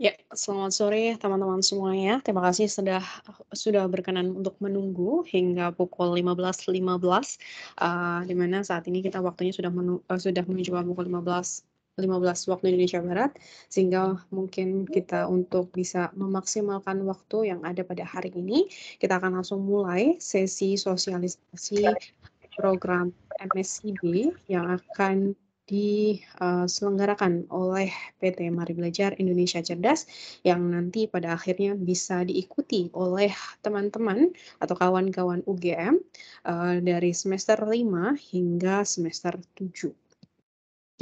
Ya, selamat sore teman-teman semuanya. Terima kasih sudah berkenan untuk menunggu hingga pukul 15.15, di mana saat ini kita waktunya sudah menuju ke pukul 15.15 waktu Indonesia Barat, sehingga mungkin kita untuk bisa memaksimalkan waktu yang ada pada hari ini, kita akan langsung mulai sesi sosialisasi program MSIB yang akan diselenggarakan oleh PT Mari Belajar Indonesia Cerdas yang nanti pada akhirnya bisa diikuti oleh teman-teman atau kawan-kawan UGM dari semester 5 hingga semester 7.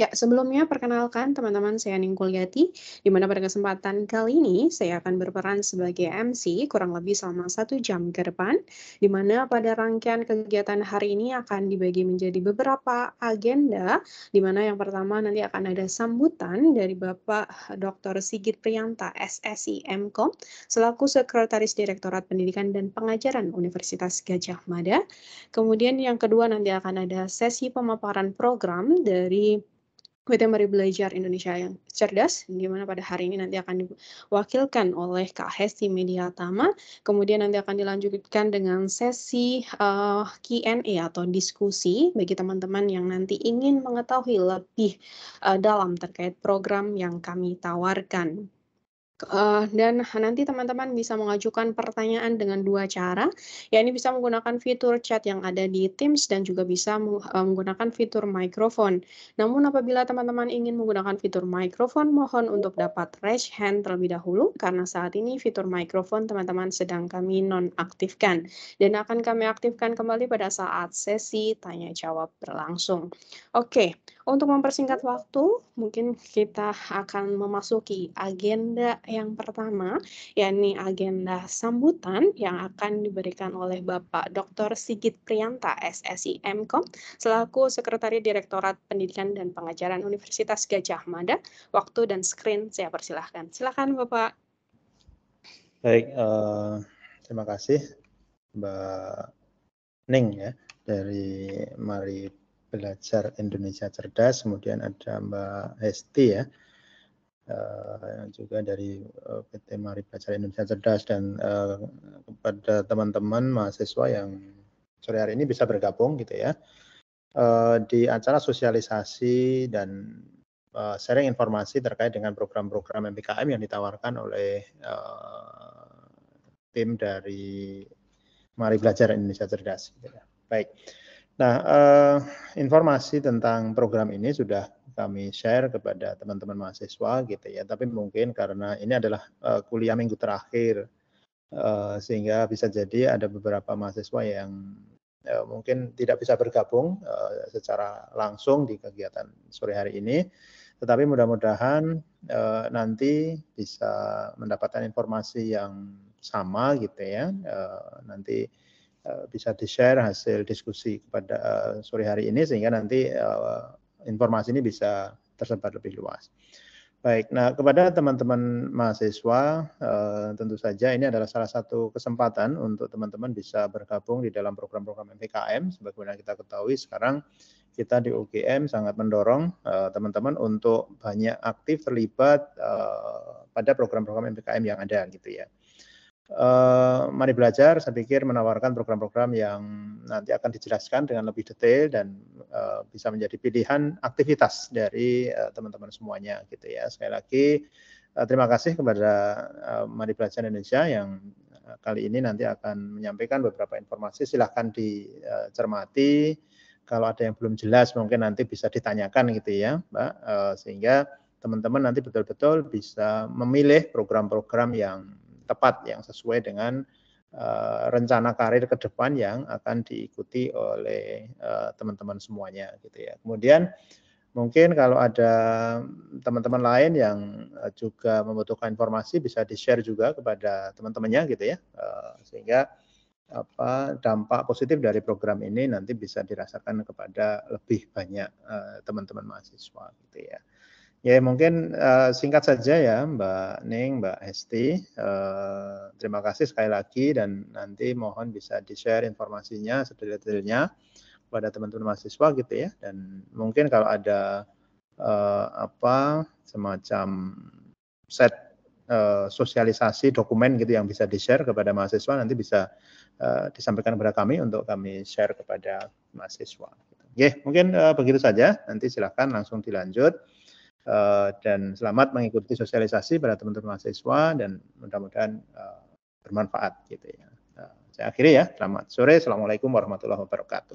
Ya, sebelumnya perkenalkan teman-teman, saya Ningtyas Yati, di mana pada kesempatan kali ini saya akan berperan sebagai MC kurang lebih selama 1 jam ke depan, di mana pada rangkaian kegiatan hari ini akan dibagi menjadi beberapa agenda, di mana yang pertama nanti akan ada sambutan dari Bapak Dr. Sigit Prianta, SSI MKOM, selaku Sekretaris Direktorat Pendidikan dan Pengajaran Universitas Gadjah Mada. Kemudian yang kedua nanti akan ada sesi pemaparan program dari PT Mari Belajar Indonesia yang Cerdas, di mana pada hari ini nanti akan diwakilkan oleh Kak Hesti Mediatama, kemudian nanti akan dilanjutkan dengan sesi Q&A atau diskusi bagi teman-teman yang nanti ingin mengetahui lebih dalam terkait program yang kami tawarkan. Dan nanti teman-teman bisa mengajukan pertanyaan dengan 2 cara, yakni bisa menggunakan fitur chat yang ada di Teams dan juga bisa menggunakan fitur mikrofon. Namun apabila teman-teman ingin menggunakan fitur mikrofon, mohon untuk dapat raise hand terlebih dahulu, karena saat ini fitur mikrofon teman-teman sedang kami nonaktifkan, dan akan kami aktifkan kembali pada saat sesi tanya jawab berlangsung. Oke, untuk mempersingkat waktu, mungkin kita akan memasuki agenda yang pertama, yakni agenda sambutan yang akan diberikan oleh Bapak Dr. Sigit Prianta, SSI MKOM, selaku Sekretaris Direktorat Pendidikan dan Pengajaran Universitas Gadjah Mada. Waktu dan screen saya persilahkan. Silakan Bapak. Baik, terima kasih Mbak Ning ya, dari Mari Belajar Indonesia Cerdas, kemudian ada Mbak Hesti ya, juga dari PT Mari Belajar Indonesia Cerdas, dan kepada teman-teman mahasiswa yang sore hari ini bisa bergabung gitu ya, di acara sosialisasi dan sharing informasi terkait dengan program-program MPKM yang ditawarkan oleh tim dari Mari Belajar Indonesia Cerdas. Gitu ya. Baik. Nah, informasi tentang program ini sudah kami share kepada teman-teman mahasiswa gitu ya. Tapi mungkin karena ini adalah kuliah minggu terakhir, sehingga bisa jadi ada beberapa mahasiswa yang mungkin tidak bisa bergabung secara langsung di kegiatan sore hari ini. Tetapi mudah-mudahan nanti bisa mendapatkan informasi yang sama gitu ya. Nanti bisa di-share hasil diskusi pada sore hari ini, sehingga nanti informasi ini bisa tersebar lebih luas. Baik, nah kepada teman-teman mahasiswa, tentu saja ini adalah salah satu kesempatan untuk teman-teman bisa bergabung di dalam program-program MPKM. Sebagaimana kita ketahui sekarang kita di UGM sangat mendorong teman-teman untuk banyak aktif terlibat pada program-program MPKM yang ada gitu ya. Mari Belajar saya pikir menawarkan program-program yang nanti akan dijelaskan dengan lebih detail dan bisa menjadi pilihan aktivitas dari teman-teman semuanya gitu ya. Sekali lagi terima kasih kepada Mari Belajar Indonesia yang kali ini nanti akan menyampaikan beberapa informasi. Silahkan dicermati. Kalau ada yang belum jelas mungkin nanti bisa ditanyakan gitu ya, Mbak, sehingga teman-teman nanti betul-betul bisa memilih program-program yang tepat, yang sesuai dengan rencana karir ke depan yang akan diikuti oleh teman-teman semuanya gitu ya. Kemudian mungkin kalau ada teman-teman lain yang juga membutuhkan informasi bisa di-share juga kepada teman-temannya gitu ya, sehingga dampak positif dari program ini nanti bisa dirasakan kepada lebih banyak teman-teman mahasiswa gitu ya. Ya mungkin singkat saja ya Mbak Ning, Mbak Hesti. Terima kasih sekali lagi dan nanti mohon bisa di-share informasinya sedetail-detailnya kepada teman-teman mahasiswa gitu ya. Dan mungkin kalau ada semacam set sosialisasi dokumen gitu yang bisa di-share kepada mahasiswa, nanti bisa disampaikan kepada kami untuk kami share kepada mahasiswa. Oke, mungkin begitu saja. Nanti silakan langsung dilanjut. Dan selamat mengikuti sosialisasi pada teman-teman mahasiswa dan mudah-mudahan bermanfaat gitu ya. Saya akhiri ya. Selamat sore. Assalamualaikum warahmatullahi wabarakatuh.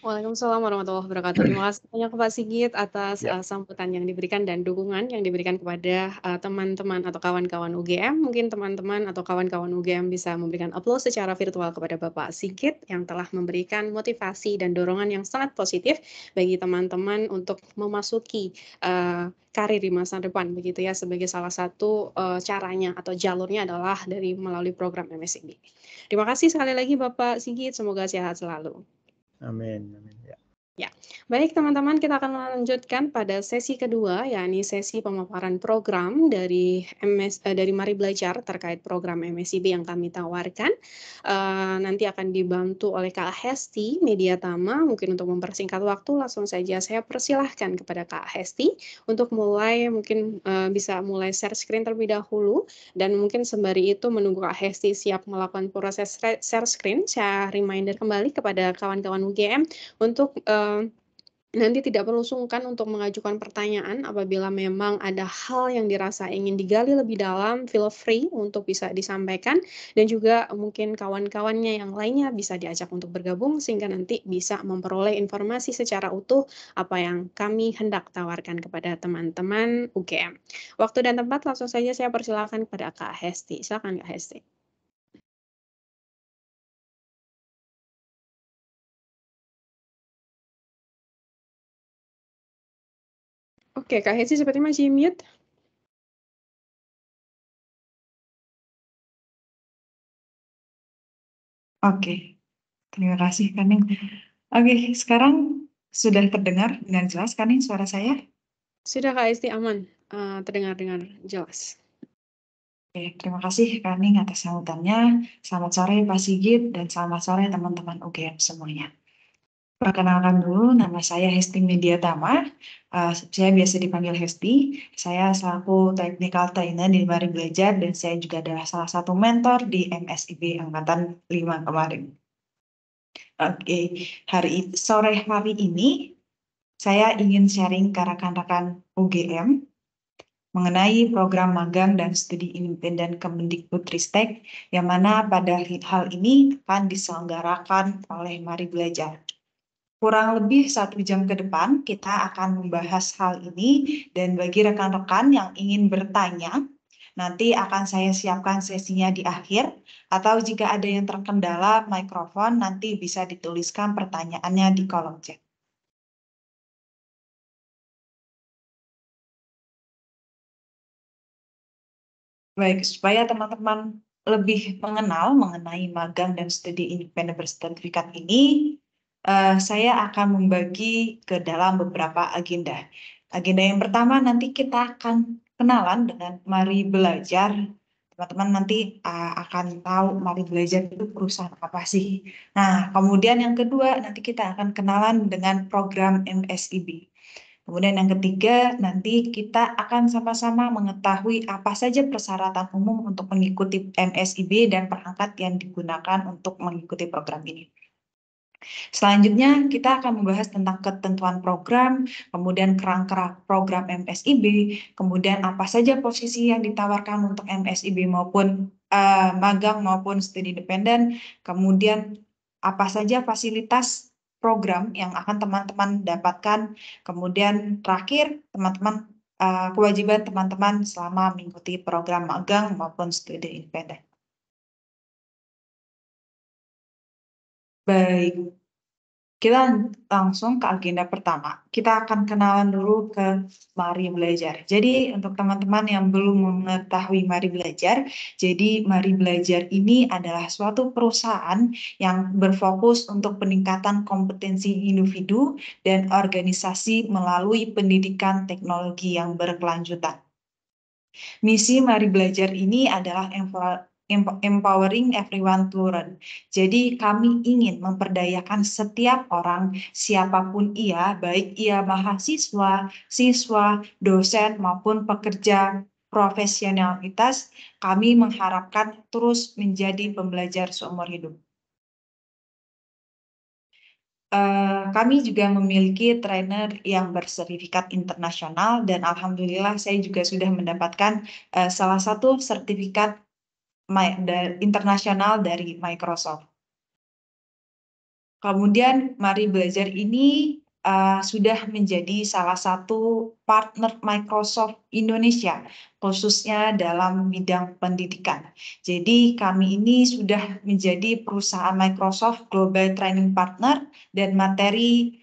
Waalaikumsalam warahmatullahi wabarakatuh. Terima kasih banyak Pak Sigit atas Ya. sambutan yang diberikan dan dukungan yang diberikan kepada teman-teman atau kawan-kawan UGM. Mungkin teman-teman atau kawan-kawan UGM bisa memberikan applause secara virtual kepada Bapak Sigit yang telah memberikan motivasi dan dorongan yang sangat positif bagi teman-teman untuk memasuki karir di masa depan begitu ya, sebagai salah satu caranya atau jalurnya adalah dari melalui program MSIB. Terima kasih sekali lagi Bapak Sigit, semoga sehat selalu. Amin. Amin. Ya. Ya, baik teman-teman, kita akan melanjutkan pada sesi kedua, yakni sesi pemaparan program dari Mari Belajar terkait program MSIB yang kami tawarkan. Nanti akan dibantu oleh Kak Hesti Mediatama. Mungkin untuk mempersingkat waktu, langsung saja saya persilahkan kepada Kak Hesti untuk mulai, mungkin bisa mulai share screen terlebih dahulu, dan mungkin sembari itu menunggu Kak Hesti siap melakukan proses share screen, saya reminder kembali kepada kawan-kawan UGM untuk nanti tidak perlu sungkan untuk mengajukan pertanyaan apabila memang ada hal yang dirasa ingin digali lebih dalam, feel free untuk bisa disampaikan, dan juga mungkin kawan-kawannya yang lainnya bisa diajak untuk bergabung sehingga nanti bisa memperoleh informasi secara utuh apa yang kami hendak tawarkan kepada teman-teman UGM. Waktu dan tempat langsung saja saya persilakan kepada Kak Hesti. Silakan Kak Hesti. Oke, Kak Hesti seperti masih mute. Oke, terima kasih Kaning. Oke, sekarang sudah terdengar dengan jelas Kaning suara saya? Sudah Kak Hesti, aman, terdengar dengan jelas. Oke, terima kasih Kaning atas sambutannya. Selamat sore Pak Sigit dan selamat sore teman-teman UGM semuanya. Perkenalkan dulu, nama saya Hesti Mediatama. Saya biasa dipanggil Hesti. Saya selaku Technical Trainer di Mari Belajar dan saya juga adalah salah satu mentor di MSIB Angkatan 5 kemarin. Oke, sore hari ini saya ingin sharing ke rekan-rekan UGM mengenai program magang dan studi independen Kemendikbudristek yang mana pada hal ini akan diselenggarakan oleh Mari Belajar. Kurang lebih 1 jam ke depan kita akan membahas hal ini dan bagi rekan-rekan yang ingin bertanya, nanti akan saya siapkan sesinya di akhir atau jika ada yang terkendala mikrofon nanti bisa dituliskan pertanyaannya di kolom chat. Baik, supaya teman-teman lebih mengenal mengenai magang dan studi independen bersertifikat ini, saya akan membagi ke dalam beberapa agenda. Agenda yang pertama nanti kita akan kenalan dengan Mari Belajar. Teman-teman nanti akan tahu Mari Belajar itu perusahaan apa sih. Nah, kemudian yang kedua nanti kita akan kenalan dengan program MSIB. Kemudian yang ketiga, nanti kita akan sama-sama mengetahui apa saja persyaratan umum untuk mengikuti MSIB dan perangkat yang digunakan untuk mengikuti program ini. Selanjutnya, kita akan membahas tentang ketentuan program, kemudian kerangka program MSIB, kemudian apa saja posisi yang ditawarkan untuk MSIB maupun magang maupun studi independen, kemudian apa saja fasilitas program yang akan teman-teman dapatkan, kemudian terakhir teman-teman kewajiban teman-teman selama mengikuti program magang maupun studi independen. Baik, kita langsung ke agenda pertama. Kita akan kenalan dulu ke Mari Belajar. Jadi untuk teman-teman yang belum mengetahui Mari Belajar, jadi Mari Belajar ini adalah suatu perusahaan yang berfokus untuk peningkatan kompetensi individu dan organisasi melalui pendidikan teknologi yang berkelanjutan. Misi Mari Belajar ini adalah empowering everyone to learn. Jadi kami ingin memperdayakan setiap orang, siapapun ia, baik ia mahasiswa, siswa, dosen, maupun pekerja profesionalitas, kami mengharapkan terus menjadi pembelajar seumur hidup. Kami juga memiliki trainer yang bersertifikat internasional dan alhamdulillah saya juga sudah mendapatkan salah satu sertifikat internasional dari Microsoft. Kemudian Mari Belajar ini sudah menjadi salah satu partner Microsoft Indonesia, khususnya dalam bidang pendidikan. Jadi kami ini sudah menjadi perusahaan Microsoft Global Training Partner dan materi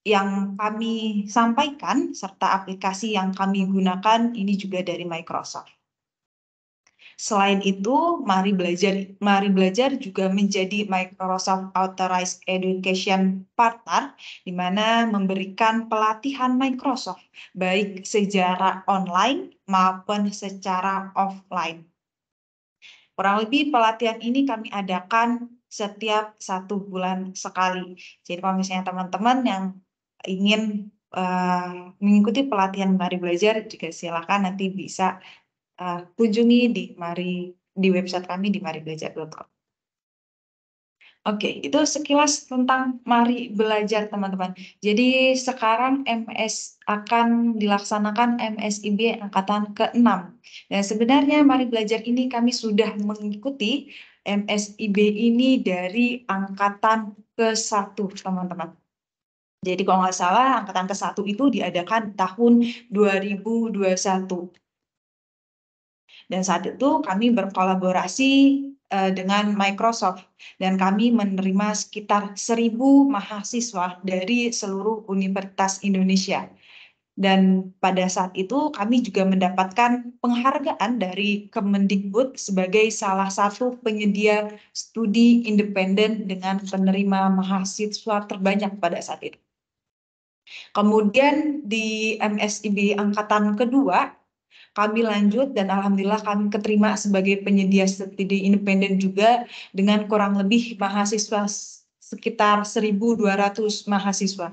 yang kami sampaikan serta aplikasi yang kami gunakan ini juga dari Microsoft. Selain itu, Mari Belajar juga menjadi Microsoft Authorized Education Partner, di mana memberikan pelatihan Microsoft, baik secara online maupun secara offline. Kurang lebih pelatihan ini kami adakan setiap 1 bulan sekali. Jadi kalau misalnya teman-teman yang ingin mengikuti pelatihan Mari Belajar, juga silakan nanti bisa kunjungi di website kami di maribelajar.com. Oke, itu sekilas tentang Mari Belajar, teman-teman. Jadi sekarang akan dilaksanakan MSIB angkatan ke-6. Dan sebenarnya Mari Belajar ini kami sudah mengikuti MSIB ini dari angkatan ke-1, teman-teman. Jadi kalau nggak salah angkatan ke-1 itu diadakan tahun 2021. Dan saat itu kami berkolaborasi dengan Microsoft dan kami menerima sekitar 1.000 mahasiswa dari seluruh universitas Indonesia. Dan pada saat itu kami juga mendapatkan penghargaan dari Kemendikbud sebagai salah satu penyedia studi independen dengan penerima mahasiswa terbanyak pada saat itu. Kemudian di MSIB angkatan kedua, kami lanjut dan alhamdulillah kami keterima sebagai penyedia studi independen juga dengan kurang lebih mahasiswa sekitar 1.200 mahasiswa.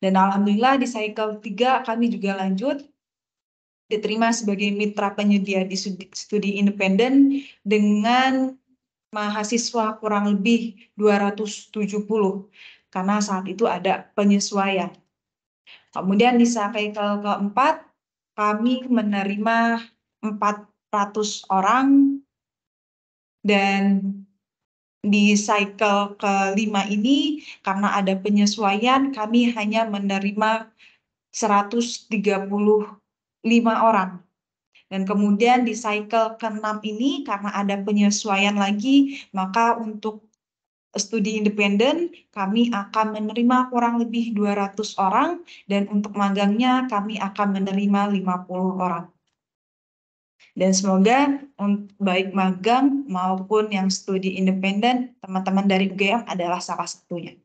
Dan alhamdulillah di cycle 3 kami juga lanjut diterima sebagai mitra penyedia di studi independen dengan mahasiswa kurang lebih 270 karena saat itu ada penyesuaian. Kemudian di cycle keempat kami menerima 400 orang dan di cycle ke-5 ini karena ada penyesuaian kami hanya menerima 135 orang. Dan kemudian di cycle ke-6 ini karena ada penyesuaian lagi maka untuk studi independen kami akan menerima kurang lebih 200 orang dan untuk magangnya kami akan menerima 50 orang. Dan semoga baik magang maupun yang studi independen teman-teman dari UGM adalah salah satunya.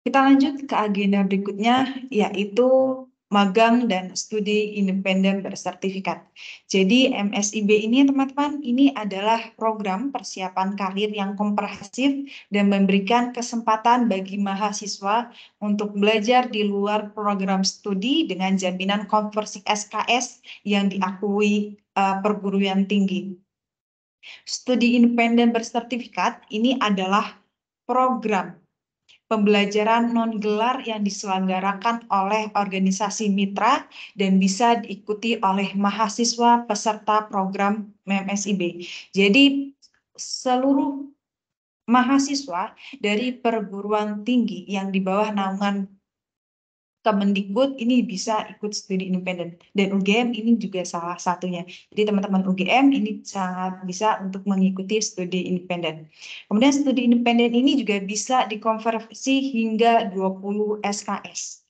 Kita lanjut ke agenda berikutnya yaitu magang dan studi independen bersertifikat. Jadi MSIB ini teman-teman ini adalah program persiapan karir yang komprehensif dan memberikan kesempatan bagi mahasiswa untuk belajar di luar program studi dengan jaminan konversi SKS yang diakui perguruan tinggi. Studi independen bersertifikat ini adalah program pembelajaran non-gelar yang diselenggarakan oleh organisasi mitra dan bisa diikuti oleh mahasiswa peserta program MSIB. Jadi seluruh mahasiswa dari perguruan tinggi yang di bawah naungan Kemendikbud ini bisa ikut studi independen dan UGM ini juga salah satunya. Jadi teman-teman UGM ini sangat bisa untuk mengikuti studi independen. Kemudian studi independen ini juga bisa dikonversi hingga 20 SKS.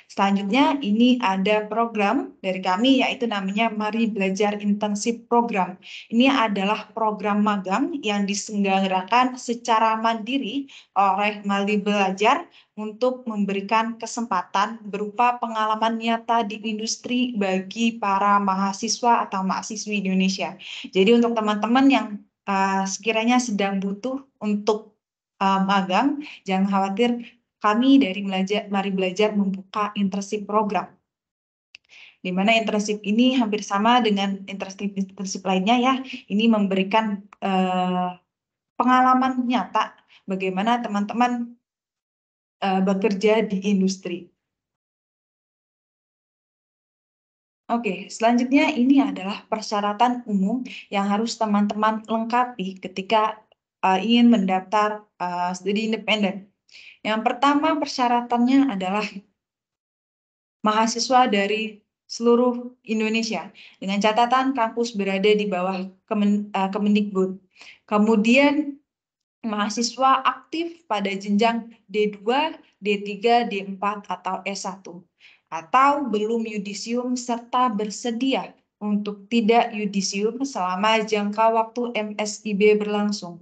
Selanjutnya ini ada program dari kami yaitu namanya Mari Belajar Intensif Program. Ini adalah program magang yang diselenggarakan secara mandiri oleh Mari Belajar untuk memberikan kesempatan berupa pengalaman nyata di industri bagi para mahasiswa atau mahasiswi Indonesia. Jadi untuk teman-teman yang sekiranya sedang butuh untuk magang, jangan khawatir. Kami dari Mari Belajar membuka internship program. di mana internship ini hampir sama dengan internship lainnya ya. Ini memberikan pengalaman nyata bagaimana teman-teman bekerja di industri. Oke, selanjutnya ini adalah persyaratan umum yang harus teman-teman lengkapi ketika ingin mendaftar studi independen. Yang pertama persyaratannya adalah mahasiswa dari seluruh Indonesia, dengan catatan kampus berada di bawah Kemendikbud. Kemudian mahasiswa aktif pada jenjang D2, D3, D4, atau S1, atau belum yudisium serta bersedia untuk tidak yudisium selama jangka waktu MSIB berlangsung,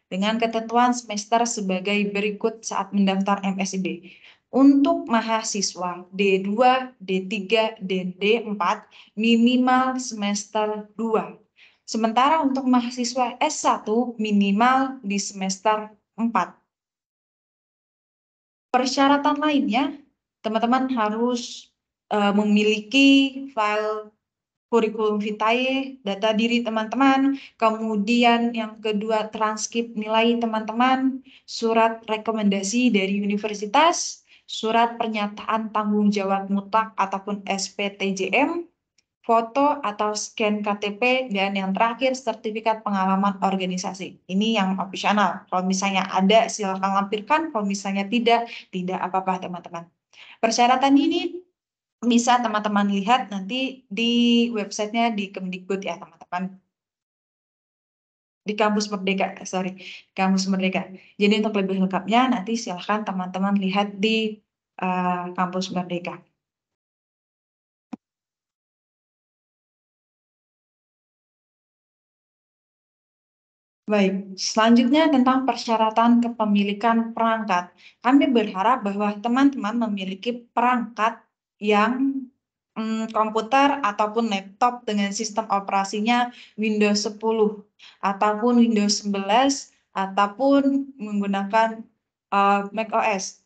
dengan ketentuan semester sebagai berikut saat mendaftar MSIB. Untuk mahasiswa D2, D3, dan D4 minimal semester 2. Sementara untuk mahasiswa S1 minimal di semester 4. Persyaratan lainnya, teman-teman harus memiliki file kurikulum vitae, data diri teman-teman, kemudian yang kedua transkrip nilai teman-teman, surat rekomendasi dari universitas, surat pernyataan tanggung jawab mutlak ataupun SPTJM, foto atau scan KTP, dan yang terakhir sertifikat pengalaman organisasi. Ini yang opsional. Kalau misalnya ada silakan lampirkan, kalau misalnya tidak apa-apa teman-teman. Persyaratan ini bisa teman-teman lihat nanti di websitenya di Kemdikbud ya teman-teman. Di Kampus Merdeka, Kampus Merdeka. Jadi untuk lebih lengkapnya nanti silakan teman-teman lihat di Kampus Merdeka. Baik, selanjutnya tentang persyaratan kepemilikan perangkat. Kami berharap bahwa teman-teman memiliki perangkat yang komputer ataupun laptop dengan sistem operasinya Windows 10 ataupun Windows 11 ataupun menggunakan Mac OS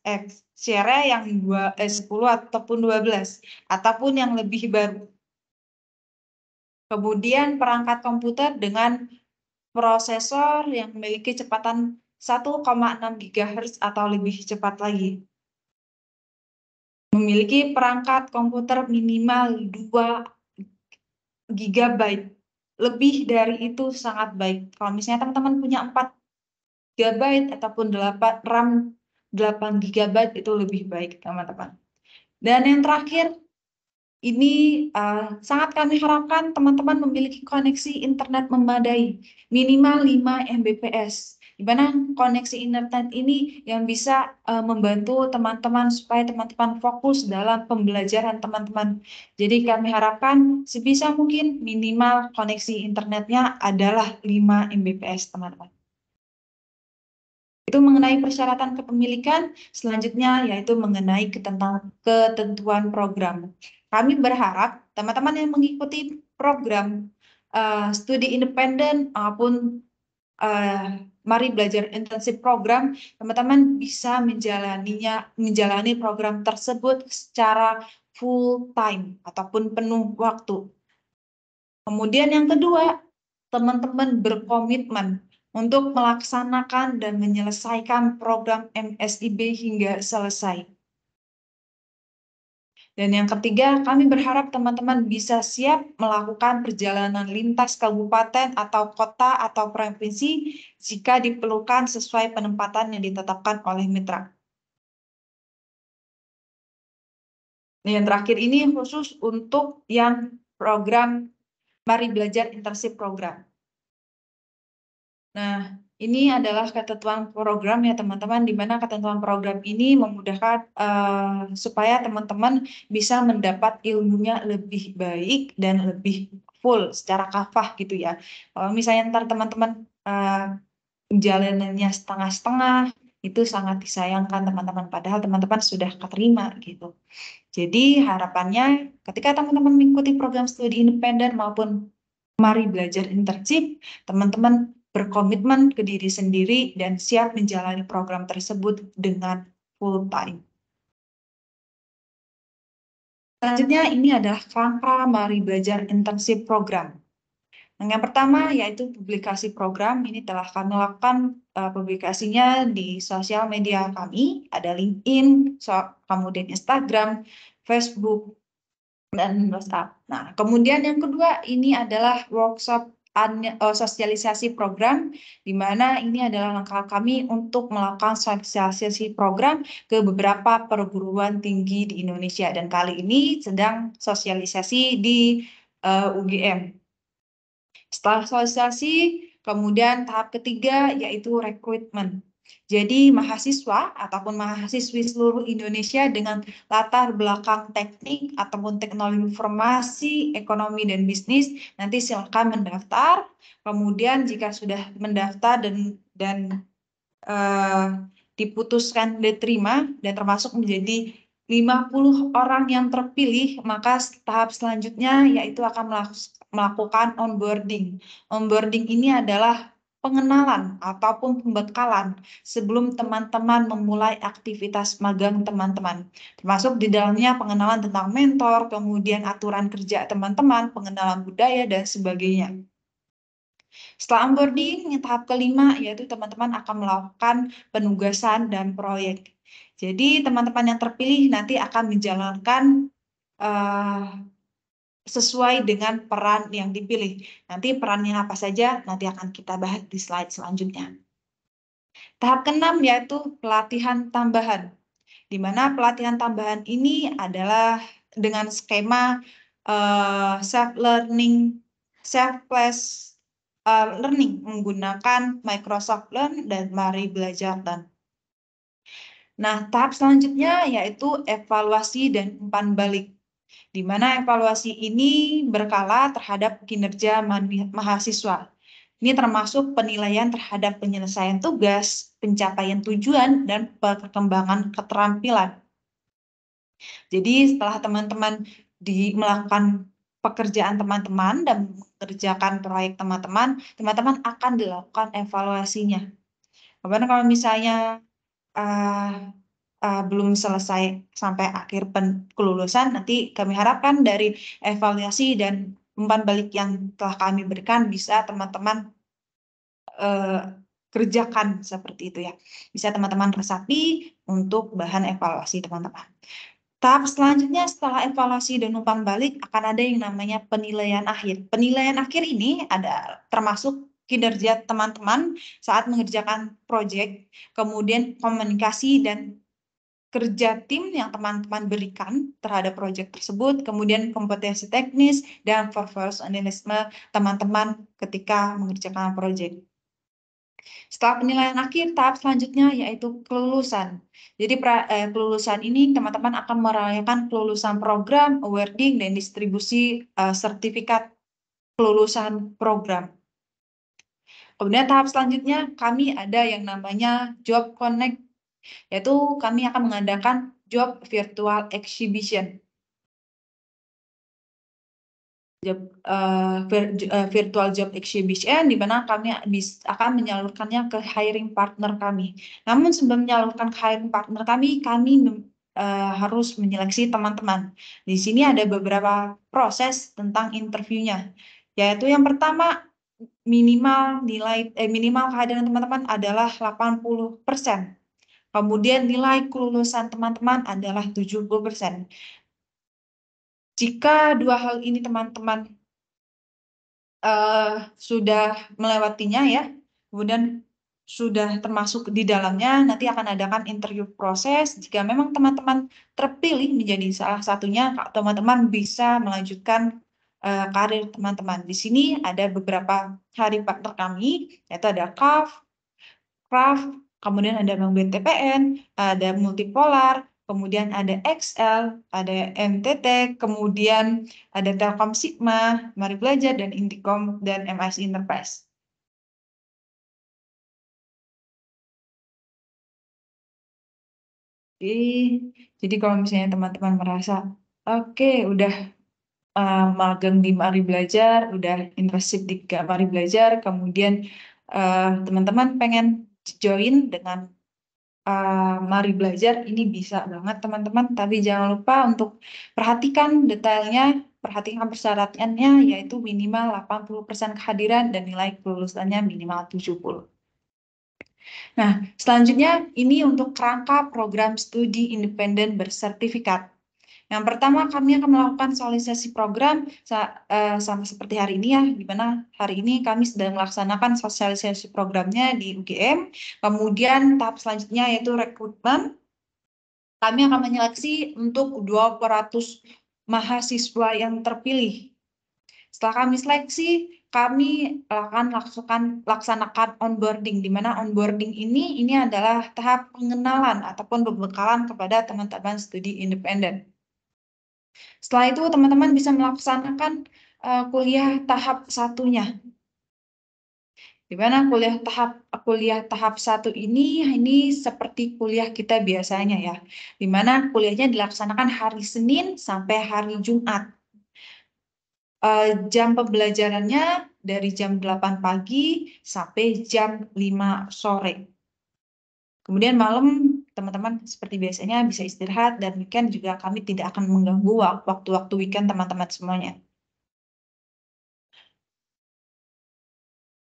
X series yang 10 ataupun 12 ataupun yang lebih baru. Kemudian perangkat komputer dengan prosesor yang memiliki kecepatan 1,6 GHz atau lebih cepat lagi. Memiliki perangkat komputer minimal 2 GB. Lebih dari itu sangat baik. Kalau misalnya teman-teman punya 4 GB ataupun RAM 8 GB itu lebih baik, teman-teman. Dan yang terakhir, ini sangat kami harapkan teman-teman memiliki koneksi internet memadai, minimal 5 Mbps. Di mana koneksi internet ini yang bisa membantu teman-teman supaya teman-teman fokus dalam pembelajaran teman-teman. Jadi kami harapkan sebisa mungkin minimal koneksi internetnya adalah 5 Mbps, teman-teman. Itu mengenai persyaratan kepemilikan, selanjutnya yaitu mengenai ketentuan program. Kami berharap teman-teman yang mengikuti program studi independen maupun Mari Belajar Intensif program, teman-teman bisa menjalani program tersebut secara full time ataupun penuh waktu. Kemudian yang kedua, teman-teman berkomitmen untuk melaksanakan dan menyelesaikan program MSIB hingga selesai. Dan yang ketiga, kami berharap teman-teman bisa siap melakukan perjalanan lintas kabupaten atau kota atau provinsi jika diperlukan sesuai penempatan yang ditetapkan oleh mitra. Dan yang terakhir ini khusus untuk yang program Mari Belajar Internship Program. Nah, ini adalah ketentuan program ya teman-teman, di mana ketentuan program ini memudahkan supaya teman-teman bisa mendapat ilmunya lebih baik dan lebih full secara kafah gitu ya. Kalau misalnya ntar teman-teman jalanannya setengah-setengah, itu sangat disayangkan teman-teman, padahal teman-teman sudah keterima gitu. Jadi harapannya ketika teman-teman mengikuti program studi independen maupun Mari Belajar Internship, teman-teman berkomitmen ke diri sendiri dan siap menjalani program tersebut dengan full time. Selanjutnya ini adalah kerangka Mari Belajar Internship Program. Yang pertama yaitu publikasi program. Ini telah kami lakukan publikasinya di sosial media kami, ada LinkedIn, kemudian Instagram, Facebook, dan WhatsApp. Nah, kemudian yang kedua ini adalah workshop sosialisasi program, di mana ini adalah langkah kami untuk melakukan sosialisasi program ke beberapa perguruan tinggi di Indonesia, dan kali ini sedang sosialisasi di UGM. Setelah sosialisasi, kemudian tahap ketiga yaitu rekrutmen. Jadi mahasiswa ataupun mahasiswi seluruh Indonesia dengan latar belakang teknik ataupun teknologi informasi, ekonomi, dan bisnis, nanti silakan mendaftar. Kemudian jika sudah mendaftar dan diputuskan diterima dan termasuk menjadi 50 orang yang terpilih, maka tahap selanjutnya yaitu akan melakukan onboarding. Onboarding ini adalah pengenalan ataupun pembekalan sebelum teman-teman memulai aktivitas magang teman-teman. Termasuk di dalamnya pengenalan tentang mentor, kemudian aturan kerja teman-teman, pengenalan budaya, dan sebagainya. Setelah onboarding, tahap kelima yaitu teman-teman akan melakukan penugasan dan proyek. Jadi teman-teman yang terpilih nanti akan menjalankan sesuai dengan peran yang dipilih. Nanti perannya apa saja nanti akan kita bahas di slide selanjutnya. Tahap keenam yaitu pelatihan tambahan, di mana pelatihan tambahan ini adalah dengan skema self-learning, self-paced learning menggunakan Microsoft Learn dan Mari Belajar Learn. Nah, tahap selanjutnya yaitu evaluasi dan umpan balik, di mana evaluasi ini berkala terhadap kinerja mahasiswa. Ini termasuk penilaian terhadap penyelesaian tugas, pencapaian tujuan, dan perkembangan keterampilan. Jadi setelah teman-teman melakukan pekerjaan teman-teman dan mengerjakan proyek teman-teman, teman-teman akan dilakukan evaluasinya. Kemudian kalau misalnya belum selesai sampai akhir kelulusan, nanti kami harapkan dari evaluasi dan umpan balik yang telah kami berikan bisa teman-teman kerjakan seperti itu ya. Bisa teman-teman resapi untuk bahan evaluasi teman-teman. Tahap selanjutnya setelah evaluasi dan umpan balik akan ada yang namanya penilaian akhir. Penilaian akhir ini ada termasuk kinerja teman-teman saat mengerjakan proyek, kemudian komunikasi dan kerja tim yang teman-teman berikan terhadap proyek tersebut, kemudian kompetensi teknis dan profesionalisme teman-teman ketika mengerjakan proyek. Setelah penilaian akhir, tahap selanjutnya yaitu kelulusan. Jadi kelulusan ini teman-teman akan merayakan kelulusan program, awarding, dan distribusi sertifikat kelulusan program. Kemudian tahap selanjutnya kami ada yang namanya Job Connect, yaitu kami akan mengadakan job virtual exhibition. Virtual job exhibition, di mana kami akan menyalurkannya ke hiring partner kami. Namun sebelum menyalurkan ke hiring partner kami harus menyeleksi teman-teman. Di sini ada beberapa proses tentang interviewnya, yaitu yang pertama minimal kehadiran teman-teman adalah 80%. Kemudian nilai kelulusan teman-teman adalah 70%. Jika dua hal ini teman-teman sudah melewatinya ya, kemudian sudah termasuk di dalamnya, nanti akan adakan interview proses. Jika memang teman-teman terpilih menjadi salah satunya, teman-teman bisa melanjutkan karir teman-teman. Di sini ada beberapa hiring partner kami, yaitu ada CAF, Craft, kemudian ada Bank BTPN, ada Multipolar, kemudian ada XL, ada NTT, kemudian ada Telkom Sigma, Mari Belajar, dan Indicom, dan MIC Enterprise. Jadi kalau misalnya teman-teman merasa, oke, udah magang di Mari Belajar, udah internship di Mari Belajar, kemudian teman-teman pengen join dengan Mari Belajar ini bisa banget teman-teman, tapi jangan lupa untuk perhatikan detailnya, perhatikan persyaratannya, yaitu minimal 80% kehadiran dan nilai kelulusannya minimal 70. Nah, selanjutnya ini untuk kerangka program studi independen bersertifikat. Yang pertama, kami akan melakukan sosialisasi program sama seperti hari ini ya, di mana hari ini kami sedang melaksanakan sosialisasi programnya di UGM. Kemudian tahap selanjutnya yaitu rekrutmen. Kami akan menyeleksi untuk 200 mahasiswa yang terpilih. Setelah kami seleksi, kami akan laksanakan onboarding, di mana onboarding ini adalah tahap pengenalan ataupun pembekalan kepada teman-teman studi independen. Setelah itu teman-teman bisa melaksanakan kuliah tahap satunya. Di mana kuliah tahap 1 ini seperti kuliah kita biasanya ya. Di mana kuliahnya dilaksanakan hari Senin sampai hari Jumat. Jam pembelajarannya dari jam 8 pagi sampai jam 5 sore. Kemudian malam teman-teman seperti biasanya bisa istirahat, dan weekend juga kami tidak akan mengganggu waktu-waktu weekend teman-teman semuanya.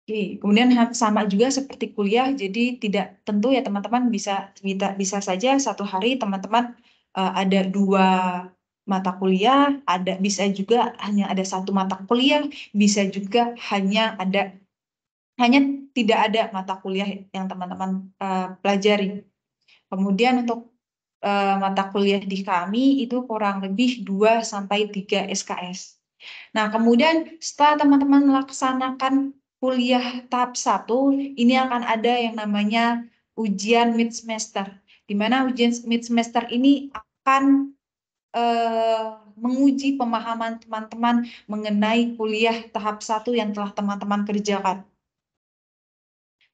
Oke, kemudian sama juga seperti kuliah, jadi tidak tentu ya teman-teman, bisa saja satu hari teman-teman ada 2 mata kuliah, bisa juga hanya ada 1 mata kuliah, bisa juga hanya tidak ada mata kuliah yang teman-teman pelajari. Kemudian untuk mata kuliah di kami itu kurang lebih 2-3 SKS. Nah, kemudian setelah teman-teman melaksanakan kuliah tahap 1, ini akan ada yang namanya ujian mid semester, di mana ujian mid semester ini akan menguji pemahaman teman-teman mengenai kuliah tahap 1 yang telah teman-teman kerjakan.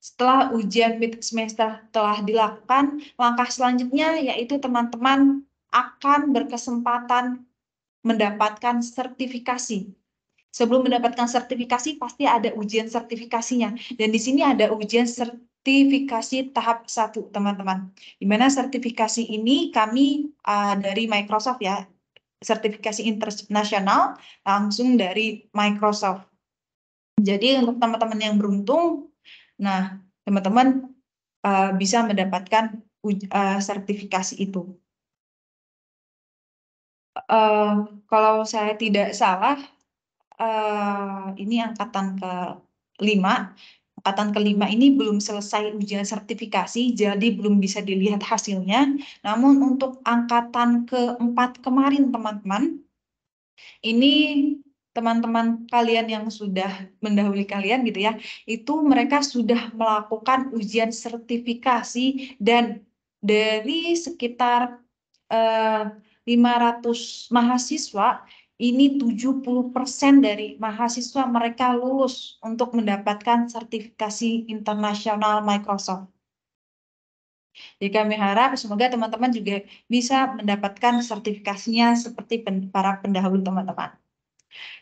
Setelah ujian mid semester telah dilakukan, langkah selanjutnya yaitu teman-teman akan berkesempatan mendapatkan sertifikasi. Sebelum mendapatkan sertifikasi pasti ada ujian sertifikasinya, dan di sini ada ujian sertifikasi tahap 1 teman-teman. Di mana sertifikasi ini kami dari Microsoft ya, sertifikasi internasional langsung dari Microsoft. Jadi untuk teman-teman yang beruntung, nah teman-teman bisa mendapatkan sertifikasi itu. Kalau saya tidak salah, ini angkatan ke-5. Angkatan ke-5 ini belum selesai ujian sertifikasi, jadi belum bisa dilihat hasilnya. Namun untuk angkatan ke-4 kemarin teman-teman, ini teman-teman kalian yang sudah mendahului kalian gitu ya, itu mereka sudah melakukan ujian sertifikasi, dan dari sekitar 500 mahasiswa, ini 70% dari mahasiswa mereka lulus untuk mendapatkan sertifikasi internasional Microsoft. Jadi kami harap semoga teman-teman juga bisa mendapatkan sertifikasinya seperti para pendahulu teman-teman.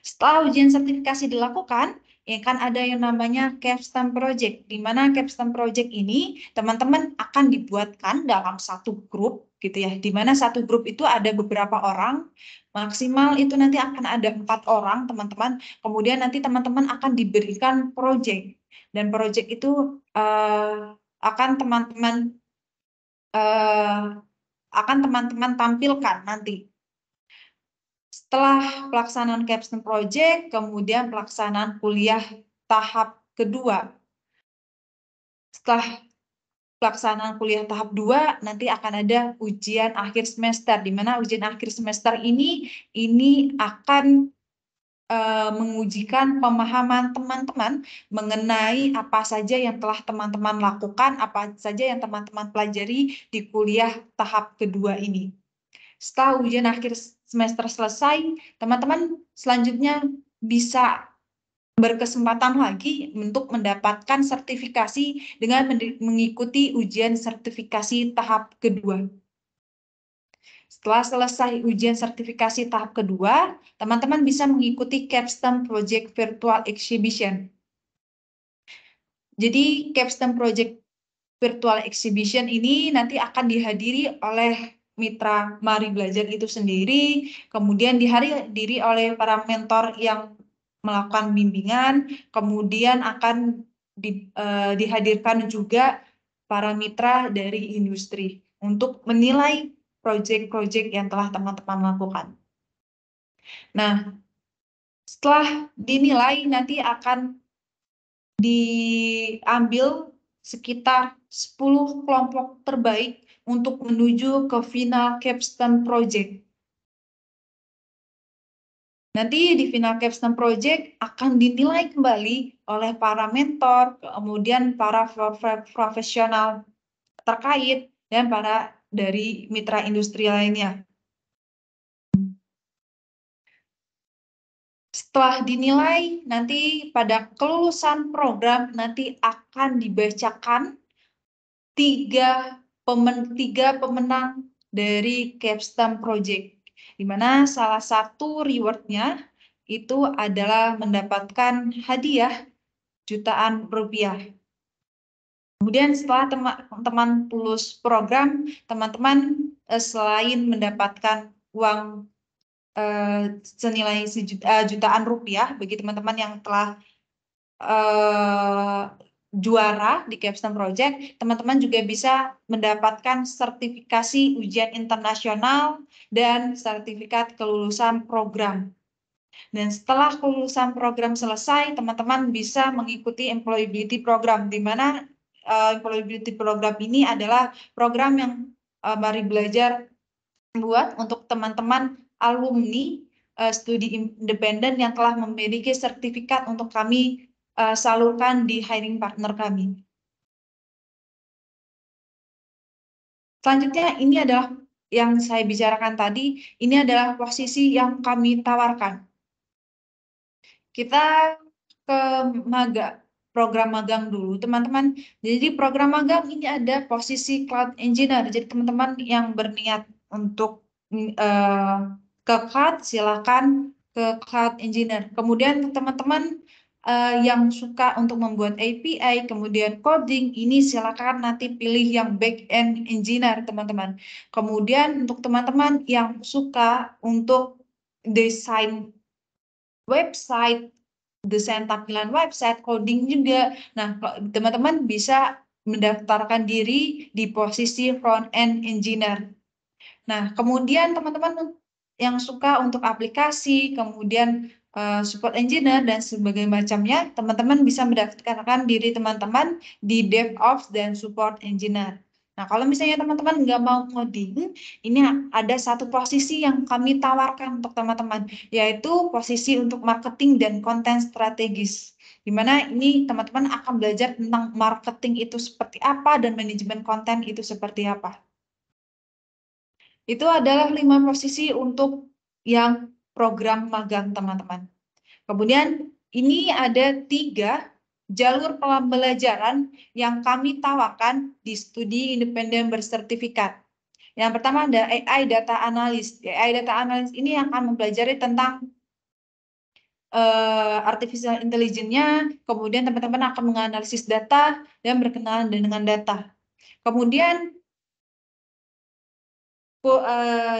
Setelah ujian sertifikasi dilakukan, ya kan ada yang namanya capstone project, di mana capstone project ini teman-teman akan dibuatkan dalam satu grup gitu ya, di mana satu grup itu ada beberapa orang, maksimal itu nanti akan ada 4 orang teman-teman. Kemudian nanti teman-teman akan diberikan project, dan project itu akan teman-teman tampilkan nanti. Setelah pelaksanaan capstone project, kemudian pelaksanaan kuliah tahap kedua. Setelah pelaksanaan kuliah tahap 2, nanti akan ada ujian akhir semester, di mana ujian akhir semester ini akan mengujikan pemahaman teman-teman mengenai apa saja yang telah teman-teman lakukan, apa saja yang teman-teman pelajari di kuliah tahap kedua ini. Setelah ujian akhir semester selesai, teman-teman selanjutnya bisa berkesempatan lagi untuk mendapatkan sertifikasi dengan mengikuti ujian sertifikasi tahap kedua. Setelah selesai ujian sertifikasi tahap kedua, teman-teman bisa mengikuti capstone project virtual exhibition. Jadi capstone project virtual exhibition ini nanti akan dihadiri oleh mitra Mari Belajar itu sendiri, kemudian dihadiri oleh para mentor yang melakukan bimbingan, kemudian akan dihadirkan juga para mitra dari industri untuk menilai proyek-proyek yang telah teman-teman lakukan. Nah, setelah dinilai nanti akan diambil sekitar 10 kelompok terbaik untuk menuju ke final capstone project. Nanti di final capstone project akan dinilai kembali oleh para mentor, kemudian para profesional terkait, dan para dari mitra industri lainnya. Setelah dinilai, nanti pada kelulusan program nanti akan dibacakan tiga pemenang dari capstone project, di mana salah satu rewardnya itu adalah mendapatkan hadiah jutaan rupiah. Kemudian setelah teman-teman lulus program, teman-teman selain mendapatkan uang senilai jutaan rupiah bagi teman-teman yang telah juara di capstone project, teman-teman juga bisa mendapatkan sertifikasi ujian internasional dan sertifikat kelulusan program. Dan setelah kelulusan program selesai, teman-teman bisa mengikuti employability program, di mana employability program ini adalah program yang Mari Belajar buat untuk teman-teman alumni studi independen yang telah memiliki sertifikat untuk kami salurkan di hiring partner kami. Selanjutnya, ini adalah yang saya bicarakan tadi, ini adalah posisi yang kami tawarkan. Kita ke program magang dulu, teman-teman. Jadi program magang ini ada posisi cloud engineer. Jadi teman-teman yang berniat untuk ke cloud, silakan ke cloud engineer. Kemudian teman-teman yang suka untuk membuat API, kemudian coding, ini silakan nanti pilih yang back-end engineer, teman-teman. Kemudian untuk teman-teman yang suka untuk desain website, desain tampilan website, coding juga. Nah, teman-teman bisa mendaftarkan diri di posisi front-end engineer. Nah, kemudian teman-teman yang suka untuk aplikasi, kemudian support engineer dan sebagainya macamnya, teman-teman bisa mendaftarkan diri teman-teman di DevOps dan support engineer. Nah, kalau misalnya teman-teman nggak mau ngoding, ini ada satu posisi yang kami tawarkan untuk teman-teman, yaitu posisi untuk marketing dan konten strategis. Di mana ini teman-teman akan belajar tentang marketing itu seperti apa dan manajemen konten itu seperti apa. Itu adalah 5 posisi untuk yang program magang, teman-teman. Kemudian ini ada 3 jalur pembelajaran yang kami tawarkan di studi independen bersertifikat. Yang pertama ada AI Data Analyst. AI Data Analyst ini akan mempelajari tentang artificial intelligence-nya, kemudian teman-teman akan menganalisis data dan berkenalan dengan data. Kemudian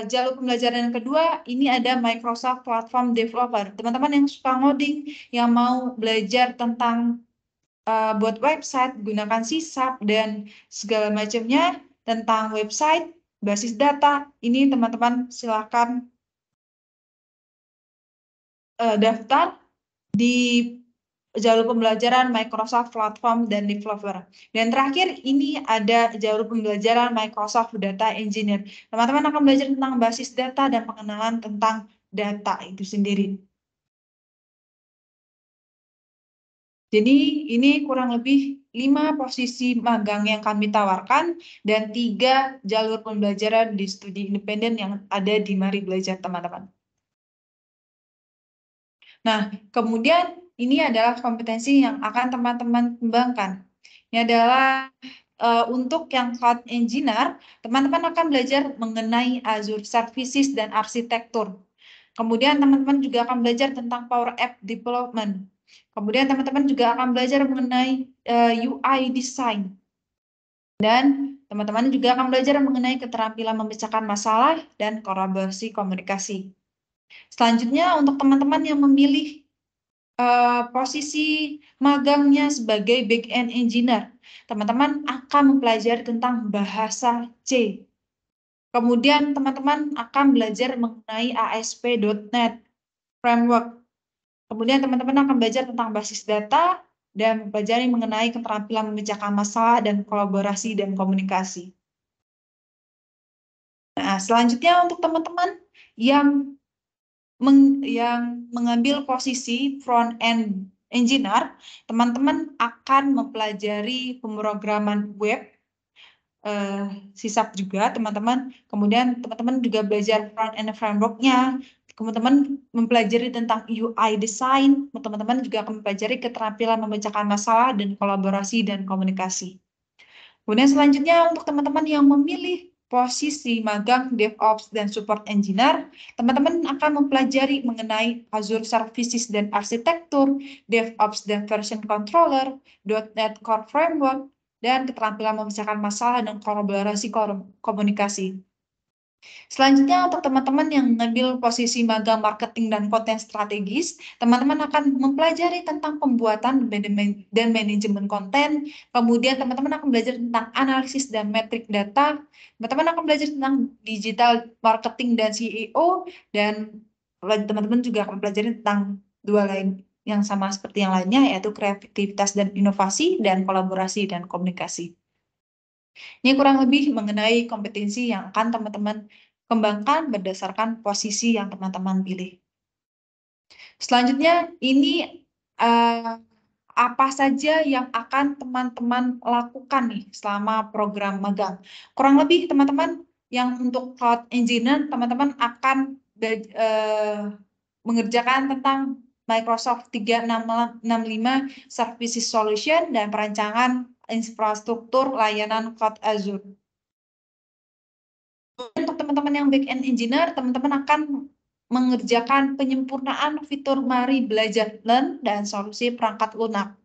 jalur pembelajaran yang kedua, ini ada Microsoft Platform Developer. Teman-teman yang suka ngoding, yang mau belajar tentang buat website, gunakan C# dan segala macamnya tentang website, basis data, ini teman-teman silakan daftar di jalur pembelajaran Microsoft Platform dan Developer. Dan terakhir, ini ada jalur pembelajaran Microsoft Data Engineer. Teman-teman akan belajar tentang basis data dan pengenalan tentang data itu sendiri. Jadi ini kurang lebih 5 posisi magang yang kami tawarkan dan 3 jalur pembelajaran di studi independen yang ada di Mari Belajar, teman-teman. Nah, kemudian ini adalah kompetensi yang akan teman-teman kembangkan. Ini adalah untuk yang cloud engineer, teman-teman akan belajar mengenai Azure Services dan arsitektur. Kemudian teman-teman juga akan belajar tentang Power App Development. Kemudian teman-teman juga akan belajar mengenai UI design. Dan teman-teman juga akan belajar mengenai keterampilan memecahkan masalah dan kolaborasi komunikasi. Selanjutnya untuk teman-teman yang memilih posisi magangnya sebagai back-end engineer, teman-teman akan mempelajari tentang bahasa C. Kemudian teman-teman akan belajar mengenai ASP.NET Framework. Kemudian teman-teman akan belajar tentang basis data dan mempelajari mengenai keterampilan memecahkan masalah dan kolaborasi dan komunikasi. Nah, selanjutnya untuk teman-teman yang mengambil posisi front-end engineer, teman-teman akan mempelajari pemrograman web, C# juga teman-teman. Kemudian teman-teman juga belajar front-end framework-nya. Teman-teman mempelajari tentang UI design. Teman-teman juga akan mempelajari keterampilan memecahkan masalah dan kolaborasi dan komunikasi. Kemudian selanjutnya untuk teman-teman yang memilih posisi magang DevOps dan Support Engineer, teman-teman akan mempelajari mengenai Azure Services dan Arsitektur, DevOps dan Version Controller, .NET Core Framework, dan keterampilan memecahkan masalah dan kolaborasi komunikasi. Selanjutnya untuk teman-teman yang mengambil posisi magang marketing dan konten strategis, teman-teman akan mempelajari tentang pembuatan dan manajemen konten, kemudian teman-teman akan belajar tentang analisis dan metrik data, teman-teman akan belajar tentang digital marketing dan CEO, dan teman-teman juga akan belajar tentang dua lain yang sama seperti yang lainnya, yaitu kreativitas dan inovasi, dan kolaborasi dan komunikasi. Ini kurang lebih mengenai kompetensi yang akan teman-teman kembangkan berdasarkan posisi yang teman-teman pilih. Selanjutnya, ini apa saja yang akan teman-teman lakukan nih selama program magang. Kurang lebih teman-teman yang untuk Cloud Engineer, teman-teman akan mengerjakan tentang Microsoft 365 Services Solution dan perancangan infrastruktur layanan Cloud Azure. Untuk teman-teman yang back-end engineer, teman-teman akan mengerjakan penyempurnaan fitur Mari Belajar Learn dan solusi perangkat lunak.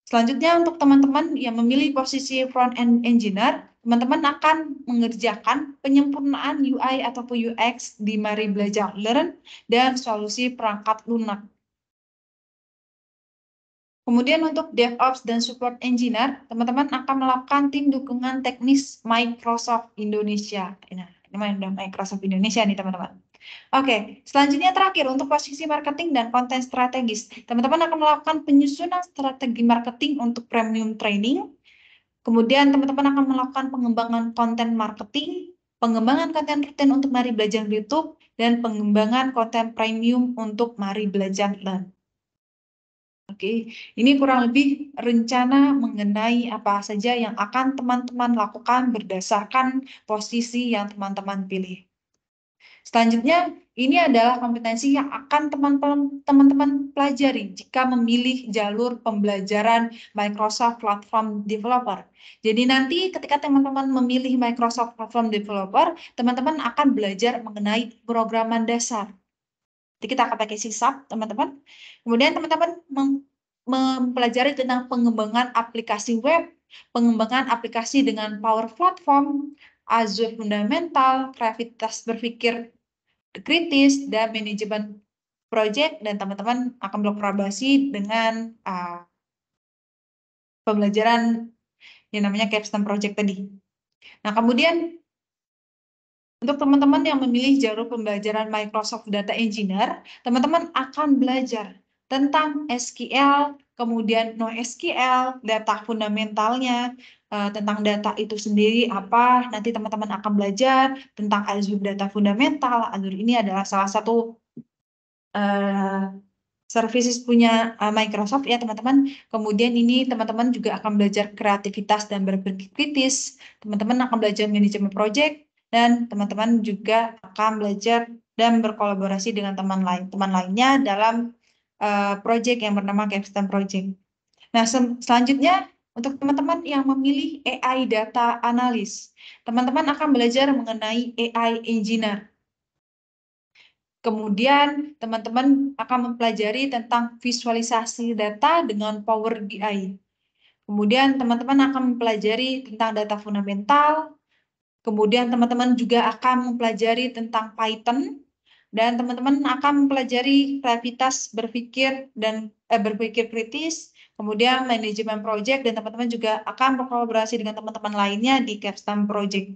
Selanjutnya untuk teman-teman yang memilih posisi front-end engineer, teman-teman akan mengerjakan penyempurnaan UI ataupun UX di Mari Belajar Learn dan solusi perangkat lunak. Kemudian untuk DevOps dan Support Engineer, teman-teman akan melakukan tim dukungan teknis Microsoft Indonesia. Nah, ini Microsoft Indonesia nih teman-teman. Oke, selanjutnya terakhir untuk posisi marketing dan konten strategis. Teman-teman akan melakukan penyusunan strategi marketing untuk premium training. Kemudian teman-teman akan melakukan pengembangan konten marketing, pengembangan konten rutin untuk Mari Belajar YouTube, dan pengembangan konten premium untuk Mari Belajar Learn. Oke, ini kurang lebih rencana mengenai apa saja yang akan teman-teman lakukan berdasarkan posisi yang teman-teman pilih. Selanjutnya, ini adalah kompetensi yang akan teman-teman pelajari jika memilih jalur pembelajaran Microsoft Platform Developer. Jadi nanti ketika teman-teman memilih Microsoft Platform Developer, teman-teman akan belajar mengenai programan dasar. Jadi kita akan pakai C#, teman-teman. Kemudian teman-teman mempelajari tentang pengembangan aplikasi web, pengembangan aplikasi dengan Power Platform, Azure Fundamental, kreativitas berpikir kritis, dan manajemen project, dan teman-teman akan berkolaborasi dengan pembelajaran yang namanya Capstone Project tadi. Nah, kemudian untuk teman-teman yang memilih jalur pembelajaran Microsoft Data Engineer, teman-teman akan belajar tentang SQL, kemudian NoSQL, data fundamentalnya, tentang data itu sendiri apa, nanti teman-teman akan belajar tentang Azure Data Fundamental. Azure ini adalah salah satu services punya Microsoft ya teman-teman. Kemudian ini teman-teman juga akan belajar kreativitas dan berpikir kritis, teman-teman akan belajar manajemen project, dan teman-teman juga akan belajar dan berkolaborasi dengan teman lainnya dalam project yang bernama Capstone Project. Nah, selanjutnya untuk teman-teman yang memilih AI Data Analyst, teman-teman akan belajar mengenai AI Engineer. Kemudian teman-teman akan mempelajari tentang visualisasi data dengan Power BI. Kemudian teman-teman akan mempelajari tentang data fundamental, kemudian teman-teman juga akan mempelajari tentang Python, dan teman-teman akan mempelajari kreativitas berpikir dan berpikir kritis, kemudian manajemen project, dan teman-teman juga akan berkolaborasi dengan teman-teman lainnya di Capstone Project.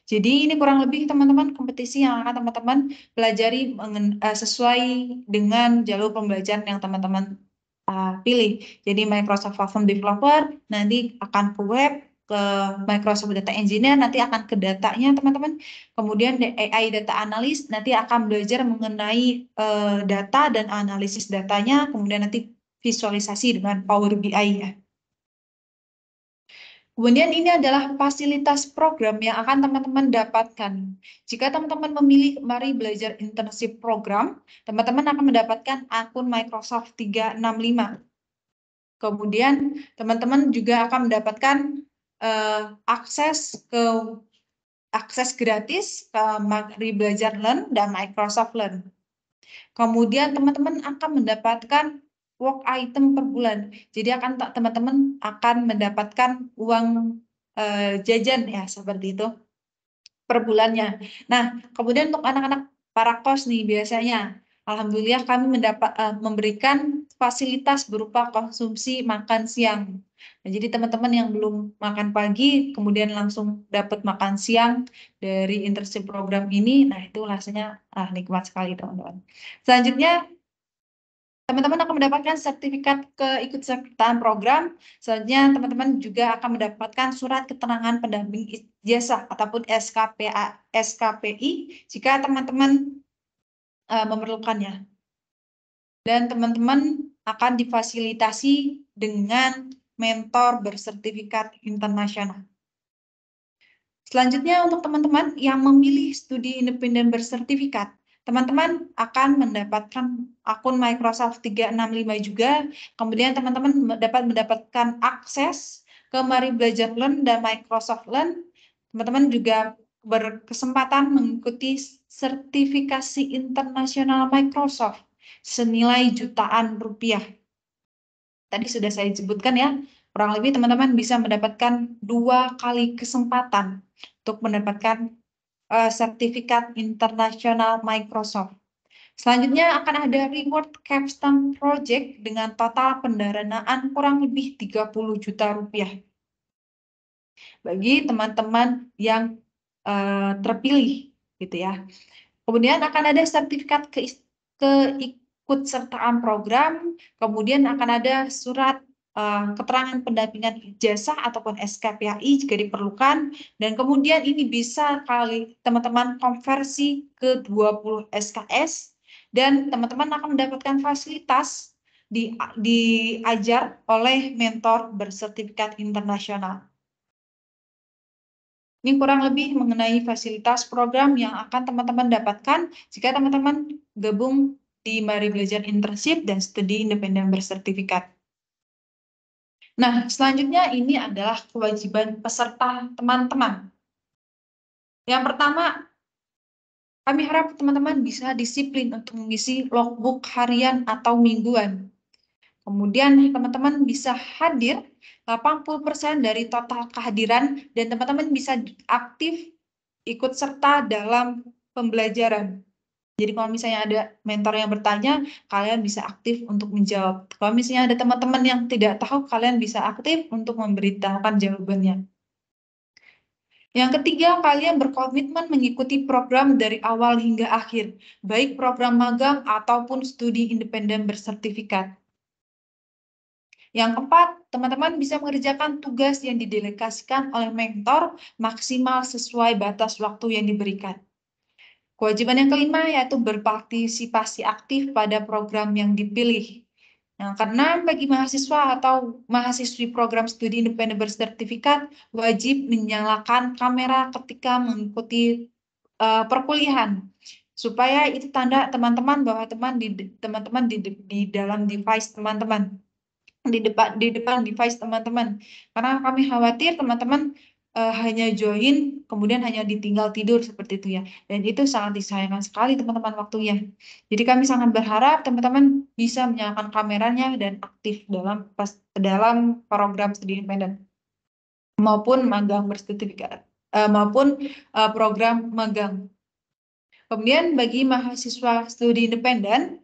Jadi ini kurang lebih teman-teman kompetisi yang akan teman-teman pelajari sesuai dengan jalur pembelajaran yang teman-teman pilih. Jadi Microsoft Platform Developer nanti akan ke web, ke Microsoft Data Engineer nanti akan ke datanya teman-teman. Kemudian AI Data Analyst nanti akan belajar mengenai data dan analisis datanya. Kemudian nanti visualisasi dengan Power BI ya. Kemudian ini adalah fasilitas program yang akan teman-teman dapatkan. Jika teman-teman memilih Mari Belajar Internship Program, teman-teman akan mendapatkan akun Microsoft 365. Kemudian teman-teman juga akan mendapatkan akses gratis ke Mari Belajar Learn dan Microsoft Learn. Kemudian teman-teman akan mendapatkan work item per bulan. Jadi teman-teman akan mendapatkan uang jajan ya seperti itu per bulannya. Nah, kemudian untuk anak-anak para kos nih biasanya, alhamdulillah kami memberikan fasilitas berupa konsumsi makan siang. Nah, jadi teman-teman yang belum makan pagi, kemudian langsung dapat makan siang dari internship program ini, nah itu rasanya nikmat sekali teman-teman. Selanjutnya, teman-teman akan mendapatkan sertifikat keikutsertaan program. Selanjutnya, teman-teman juga akan mendapatkan surat keterangan pendamping ijazah ataupun SKPI jika teman-teman memerlukannya. Dan teman-teman akan difasilitasi dengan mentor bersertifikat internasional. Selanjutnya, untuk teman-teman yang memilih studi independen bersertifikat, teman-teman akan mendapatkan akun Microsoft 365 juga, kemudian teman-teman dapat mendapatkan akses ke Mari Belajar Learn dan Microsoft Learn. Teman-teman juga berkesempatan mengikuti sertifikasi internasional Microsoft senilai jutaan rupiah. Tadi sudah saya sebutkan ya, kurang lebih teman-teman bisa mendapatkan 2 kali kesempatan untuk mendapatkan sertifikat internasional Microsoft. Selanjutnya akan ada reward Capstone Project dengan total pendanaan kurang lebih 30 juta rupiah. Bagi teman-teman yang terpilih gitu ya. Kemudian akan ada sertifikat keikutsertaan program, kemudian akan ada surat keterangan pendampingan ijazah ataupun SKPI jika diperlukan, dan kemudian ini bisa teman-teman konversi ke 20 SKS, dan teman-teman akan mendapatkan fasilitas diajar oleh mentor bersertifikat internasional. Ini kurang lebih mengenai fasilitas program yang akan teman-teman dapatkan jika teman-teman gabung di Mari Belajar Internship dan Studi Independen Bersertifikat. Nah, selanjutnya ini adalah kewajiban peserta teman-teman. Yang pertama, kami harap teman-teman bisa disiplin untuk mengisi logbook harian atau mingguan. Kemudian teman-teman bisa hadir 80% dari total kehadiran dan teman-teman bisa aktif ikut serta dalam pembelajaran. Jadi kalau misalnya ada mentor yang bertanya, kalian bisa aktif untuk menjawab. Kalau misalnya ada teman-teman yang tidak tahu, kalian bisa aktif untuk memberitahukan jawabannya. Yang ketiga, kalian berkomitmen mengikuti program dari awal hingga akhir, baik program magang ataupun studi independen bersertifikat. Yang keempat, teman-teman bisa mengerjakan tugas yang didelegasikan oleh mentor maksimal sesuai batas waktu yang diberikan. Kewajiban yang kelima yaitu berpartisipasi aktif pada program yang dipilih. Nah, karena bagi mahasiswa atau mahasiswi program studi independen bersertifikat wajib menyalakan kamera ketika mengikuti perkuliahan, supaya itu tanda teman-teman bahwa teman-teman di dalam device teman-teman, di depan device teman-teman. Karena kami khawatir teman-teman hanya join, kemudian hanya ditinggal tidur seperti itu ya. Dan itu sangat disayangkan sekali teman-teman waktunya. Jadi kami sangat berharap teman-teman bisa menyalakan kameranya dan aktif dalam program studi independen maupun magang bersertifikat maupun program magang. Kemudian bagi mahasiswa studi independen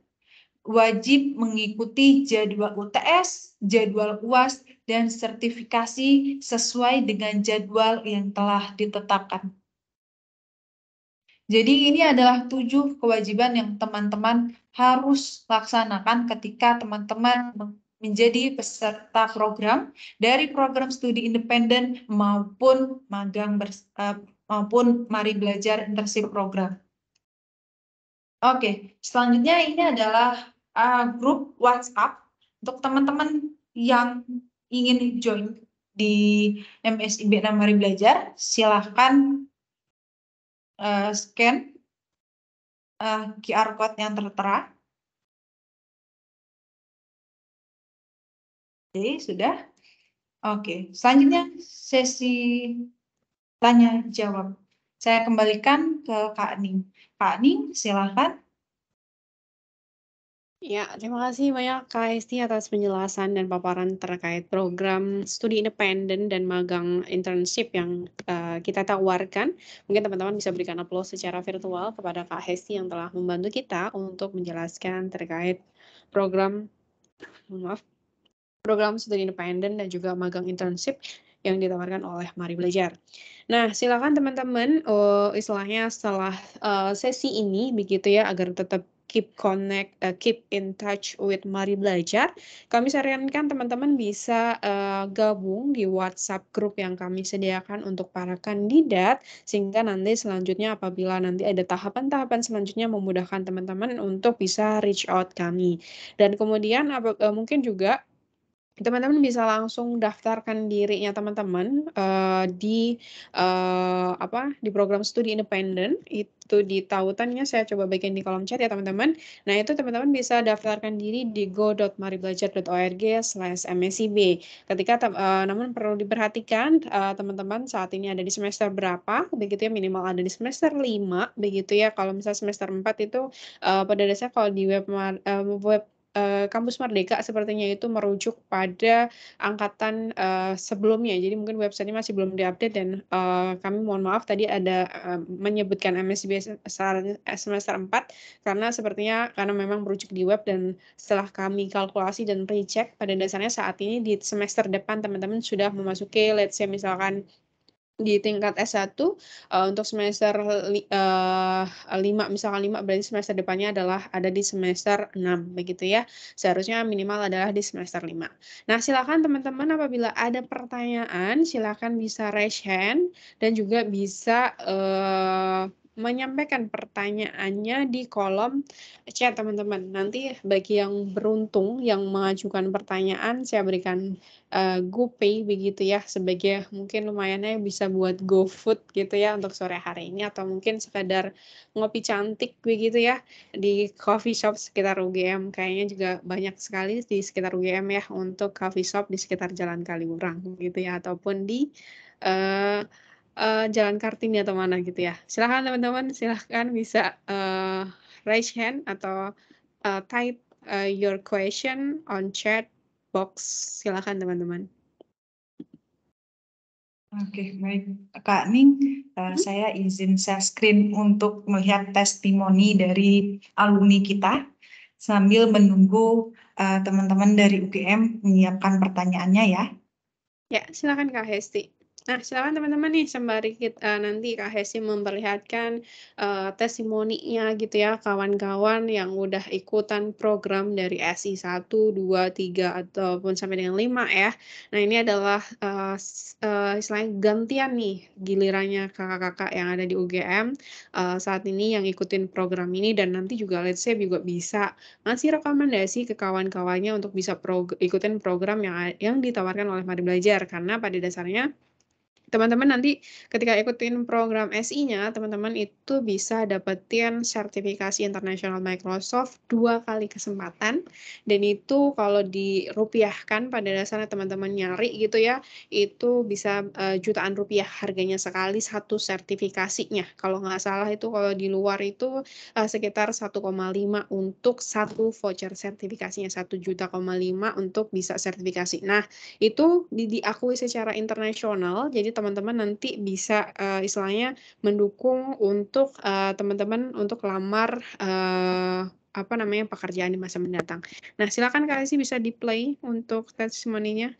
wajib mengikuti jadwal UTS, jadwal UAS, dan sertifikasi sesuai dengan jadwal yang telah ditetapkan. Jadi ini adalah 7 kewajiban yang teman-teman harus laksanakan ketika teman-teman menjadi peserta program dari program studi independen maupun magang maupun Mari Belajar internship program. Oke, selanjutnya ini adalah grup WhatsApp untuk teman-teman yang ingin join di MSIB 6 Mari Belajar. Silahkan scan QR code yang tertera. Oke, sudah. Oke, selanjutnya sesi tanya jawab. Saya kembalikan ke Kak Ning. Kak Ning, silahkan. Ya, terima kasih banyak Kak Hesti atas penjelasan dan paparan terkait program studi independen dan magang internship yang kita tawarkan. Mungkin teman-teman bisa berikan aplaus secara virtual kepada Kak Hesti yang telah membantu kita untuk menjelaskan terkait program studi independen dan juga magang internship yang ditawarkan oleh Mari Belajar. Nah, silakan teman-teman, istilahnya setelah sesi ini begitu ya, agar tetap keep in touch with Mari Belajar. Kami sarankan teman-teman bisa gabung di WhatsApp grup yang kami sediakan untuk para kandidat, sehingga nanti selanjutnya apabila nanti ada tahapan-tahapan selanjutnya memudahkan teman-teman untuk bisa reach out kami. Dan kemudian mungkin juga teman-teman bisa langsung daftarkan dirinya teman-teman di program studi independen. Itu di tautannya saya coba bagian di kolom chat ya teman-teman. Nah, itu teman-teman bisa daftarkan diri di go.maribelajar.org/msib. Namun perlu diperhatikan teman-teman saat ini ada di semester berapa, begitu ya, minimal ada di semester 5 begitu ya. Kalau misalnya semester 4 itu pada dasarnya kalau di web Kampus Merdeka sepertinya itu merujuk pada angkatan sebelumnya. Jadi mungkin websitenya masih belum diupdate dan kami mohon maaf tadi ada menyebutkan MSIB semester 4 karena sepertinya karena memang merujuk di web, dan setelah kami kalkulasi dan recheck pada dasarnya saat ini di semester depan teman-teman sudah memasuki let's say misalkan di tingkat S1 untuk semester 5 misalkan 5 berarti semester depannya adalah ada di semester 6 begitu ya. Seharusnya minimal adalah di semester 5. Nah, silakan teman-teman apabila ada pertanyaan silakan bisa raise hand dan juga bisa menyampaikan pertanyaannya di kolom chat teman-teman. Nanti bagi yang beruntung yang mengajukan pertanyaan saya berikan GoPay begitu ya sebagai mungkin lumayannya bisa buat GoFood gitu ya untuk sore hari ini, atau mungkin sekadar ngopi cantik begitu ya di coffee shop sekitar UGM. Kayaknya juga banyak sekali di sekitar UGM ya untuk coffee shop di sekitar Jalan Kaliurang gitu ya, ataupun di Jalan Kartini atau mana gitu ya. Silahkan teman-teman, silahkan bisa raise hand atau type your question on chat box. Silahkan teman-teman. Oke, baik. Kak Ning, saya izin share screen untuk melihat testimoni dari alumni kita sambil menunggu teman-teman dari UGM menyiapkan pertanyaannya ya. Ya, silakan Kak Hesti. Nah, silakan teman-teman nih sembari nanti Kak Hesti memperlihatkan testimoninya gitu ya, kawan-kawan yang udah ikutan program dari SI 1, 2, 3, ataupun sampai dengan 5 ya. Nah, ini adalah istilahnya gantian nih gilirannya kakak-kakak yang ada di UGM saat ini yang ikutin program ini, dan nanti juga let's say juga bisa ngasih rekomendasi ke kawan-kawannya untuk bisa ikutin program yang ditawarkan oleh Mari Belajar, karena pada dasarnya teman-teman nanti ketika ikutin program SI-nya, teman-teman itu bisa dapetin sertifikasi internasional Microsoft 2 kali kesempatan, dan itu kalau dirupiahkan pada dasarnya teman-teman nyari gitu ya, itu bisa, jutaan rupiah harganya sekali satu sertifikasinya. Kalau nggak salah itu kalau di luar itu, sekitar 1,5 untuk satu voucher sertifikasinya, 1,5 juta untuk bisa sertifikasi. Nah, itu diakui secara internasional, jadi teman-teman nanti bisa, istilahnya mendukung untuk, teman-teman untuk lamar, apa namanya, pekerjaan di masa mendatang. Nah, silakan Kak Esi bisa di-play untuk testimoninya.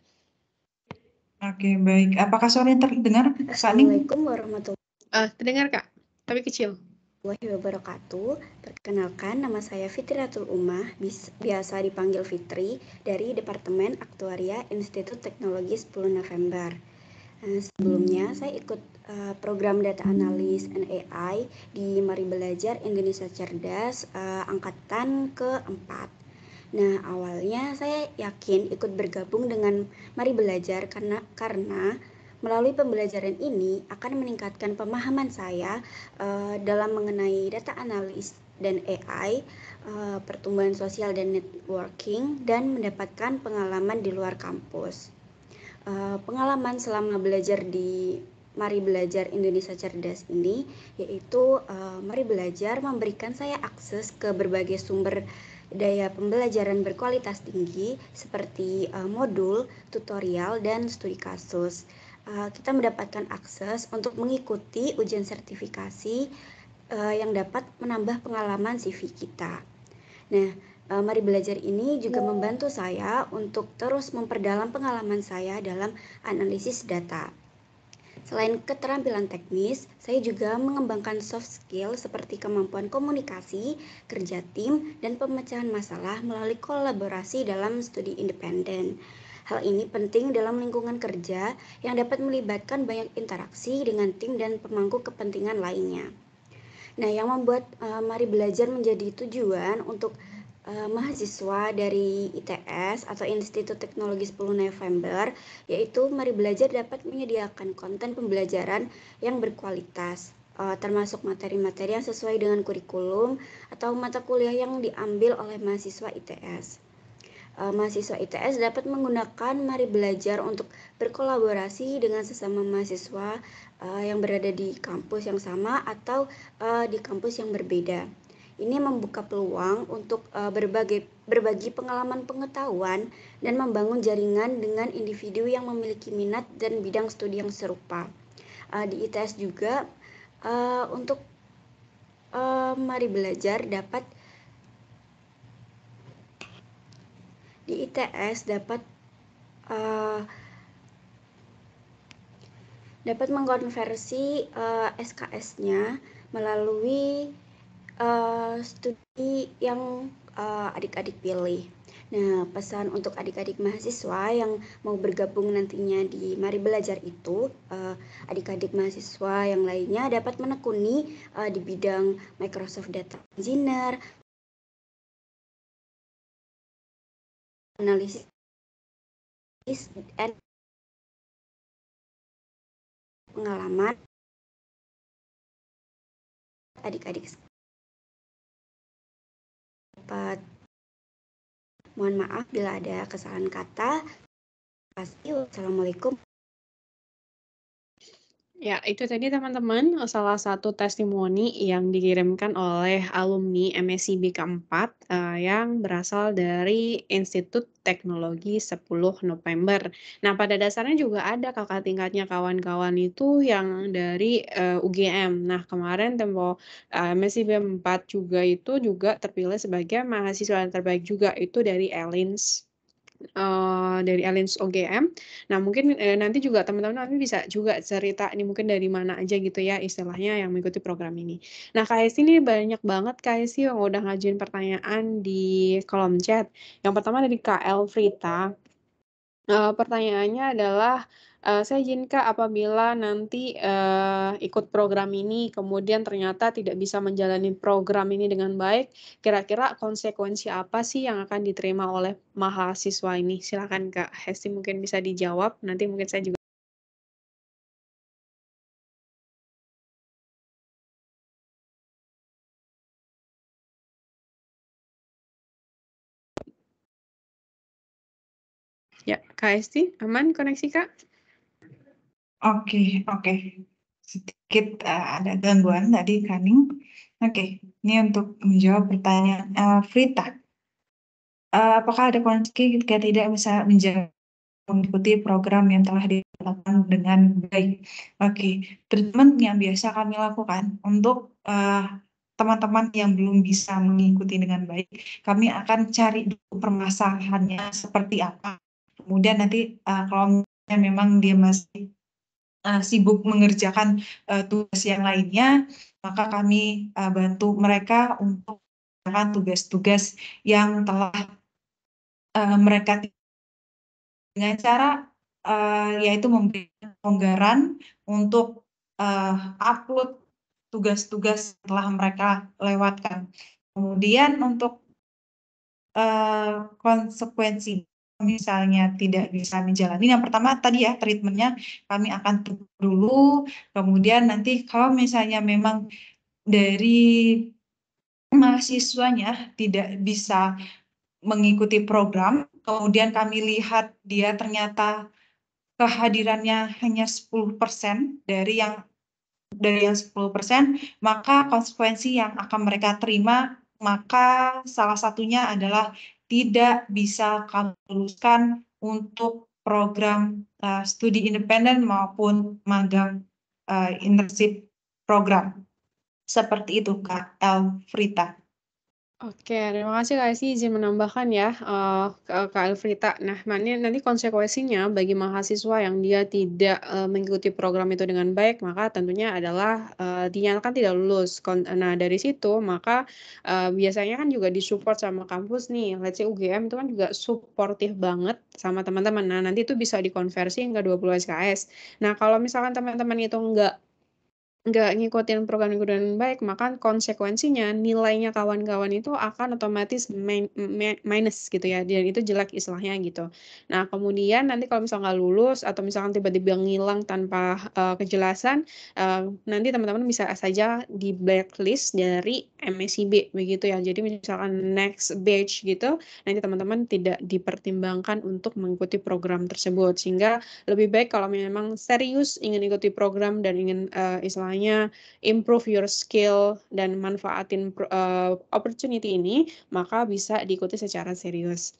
Oke, baik. Apakah suaranya terdengar, Kak Ning? Assalamualaikum warahmatullahi Terdengar Kak, tapi kecil. wabarakatuh. Perkenalkan, nama saya Fitriatul Ummah, biasa dipanggil Fitri, dari Departemen Aktuaria Institut Teknologi 10 November. Sebelumnya saya ikut program Data Analis and AI di Mari Belajar Indonesia Cerdas angkatan keempat. Nah, awalnya saya yakin ikut bergabung dengan Mari Belajar karena melalui pembelajaran ini akan meningkatkan pemahaman saya dalam mengenai data analis dan AI, pertumbuhan sosial dan networking, dan mendapatkan pengalaman di luar kampus. Pengalaman selama belajar di Mari Belajar Indonesia Cerdas ini, yaitu Mari Belajar memberikan saya akses ke berbagai sumber daya pembelajaran berkualitas tinggi seperti modul, tutorial, dan studi kasus. Kita mendapatkan akses untuk mengikuti ujian sertifikasi yang dapat menambah pengalaman CV kita. Nah, Mari Belajar ini juga membantu saya untuk terus memperdalam pengalaman saya dalam analisis data. Selain keterampilan teknis, saya juga mengembangkan soft skill seperti kemampuan komunikasi, kerja tim, dan pemecahan masalah melalui kolaborasi dalam studi independen. Hal ini penting dalam lingkungan kerja yang dapat melibatkan banyak interaksi dengan tim dan pemangku kepentingan lainnya. Nah, yang membuat Mari Belajar menjadi tujuan untuk mahasiswa dari ITS atau Institut Teknologi 10 November, yaitu Mari Belajar dapat menyediakan konten pembelajaran yang berkualitas, termasuk materi-materi yang sesuai dengan kurikulum atau mata kuliah yang diambil oleh mahasiswa ITS. Mahasiswa ITS dapat menggunakan Mari Belajar untuk berkolaborasi dengan sesama mahasiswa yang berada di kampus yang sama atau di kampus yang berbeda. Ini membuka peluang untuk berbagi pengalaman pengetahuan dan membangun jaringan dengan individu yang memiliki minat dan bidang studi yang serupa. Di ITS juga untuk Mari Belajar dapat di ITS dapat mengkonversi SKS-nya melalui studi yang adik-adik pilih. Nah, pesan untuk adik-adik mahasiswa yang mau bergabung nantinya di Mari Belajar itu, adik-adik mahasiswa yang lainnya dapat menekuni di bidang Microsoft Data Engineer, analisis, dan pengalaman adik-adik dapat. Mohon maaf bila ada kesalahan kata. Terima kasih. Wassalamualaikum. Ya, itu tadi teman-teman salah satu testimoni yang dikirimkan oleh alumni MSI B4 yang berasal dari Institut Teknologi 10 November. Nah, pada dasarnya juga ada kakak tingkatnya kawan-kawan itu yang dari UGM. Nah, kemarin tempo MSI B4 juga itu juga terpilih sebagai mahasiswa yang terbaik juga itu dari Elins. Dari Alliance OGM. Nah, mungkin nanti juga teman-teman nanti bisa juga cerita ini mungkin dari mana aja gitu ya istilahnya yang mengikuti program ini. Nah, KSI ini banyak banget KSI yang udah ngajuin pertanyaan di kolom chat. Yang pertama dari Kak Elfrita. Pertanyaannya adalah, saya izin Kak apabila nanti, ikut program ini kemudian ternyata tidak bisa menjalani program ini dengan baik, kira-kira konsekuensi apa sih yang akan diterima oleh mahasiswa ini? Silakan Kak Hesti mungkin bisa dijawab, nanti mungkin saya juga Kak Hesti, aman koneksi Kak? Oke. Sedikit ada gangguan tadi, Kaning. Oke, ini untuk menjawab pertanyaan Frita. Apakah ada konsekuensi jika tidak bisa mengikuti program yang telah dilakukan dengan baik? Oke, treatment yang biasa kami lakukan untuk teman-teman yang belum bisa mengikuti dengan baik, kami akan cari dulu permasalahannya seperti apa. Kemudian nanti kalau memang dia masih sibuk mengerjakan tugas yang lainnya, maka kami bantu mereka untuk mengerjakan tugas-tugas yang telah mereka dengan cara yaitu memberikan kelonggaran untuk upload tugas-tugas setelah mereka lewatkan. Kemudian untuk konsekuensi misalnya tidak bisa menjalani, yang pertama tadi ya treatmentnya kami akan tunggu dulu, kemudian nanti kalau misalnya memang dari mahasiswanya tidak bisa mengikuti program, kemudian kami lihat dia ternyata kehadirannya hanya 10% dari yang 10%, maka konsekuensi yang akan mereka terima, maka salah satunya adalah tidak bisa kami luluskan untuk program studi independen maupun magang internship program. Seperti itu, Kak Elfrita. Oke, terima kasih Kak Esi, izin menambahkan ya, Kak Elfrita. Nah, nanti konsekuensinya bagi mahasiswa yang dia tidak mengikuti program itu dengan baik, maka tentunya adalah dinyatakan tidak lulus. Nah, dari situ maka biasanya kan juga disupport sama kampus nih. Let's say UGM itu kan juga suportif banget sama teman-teman. Nah, nanti itu bisa dikonversi hingga 20 SKS. Nah, kalau misalkan teman-teman itu nggak ngikutin program itu dengan baik, maka konsekuensinya nilainya kawan-kawan itu akan otomatis minus gitu ya, dan itu jelek istilahnya gitu. Nah, kemudian nanti kalau misalnya nggak lulus atau misalkan tiba-tiba ngilang tanpa kejelasan, nanti teman-teman bisa saja di blacklist dari MSIB begitu ya. Jadi misalkan next batch gitu, nanti teman-teman tidak dipertimbangkan untuk mengikuti program tersebut, sehingga lebih baik kalau memang serius ingin ikuti program dan ingin istilahnya improve your skill dan manfaatin opportunity ini, maka bisa diikuti secara serius.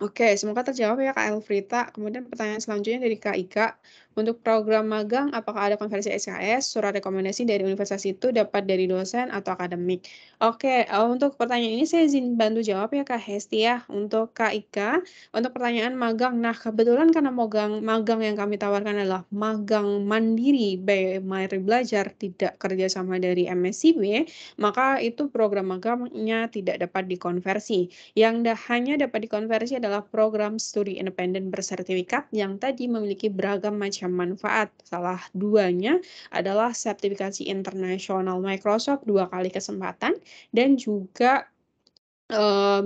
Oke, semoga terjawab ya Kak Elfrita. Kemudian pertanyaan selanjutnya dari Kak Ika. Untuk program magang, apakah ada konversi SKS, surat rekomendasi dari universitas itu dapat dari dosen atau akademik? Oke, untuk pertanyaan ini saya izin bantu jawab ya Kak Hesti ya. Untuk Kak Ika, untuk pertanyaan magang, nah kebetulan karena magang yang kami tawarkan adalah magang mandiri by Mari Belajar, tidak kerjasama dari MSIB, maka itu program magangnya tidak dapat dikonversi. Yang hanya dapat dikonversi adalah program studi independen bersertifikat yang tadi memiliki beragam macam manfaat. Salah duanya adalah sertifikasi internasional Microsoft 2 kali kesempatan dan juga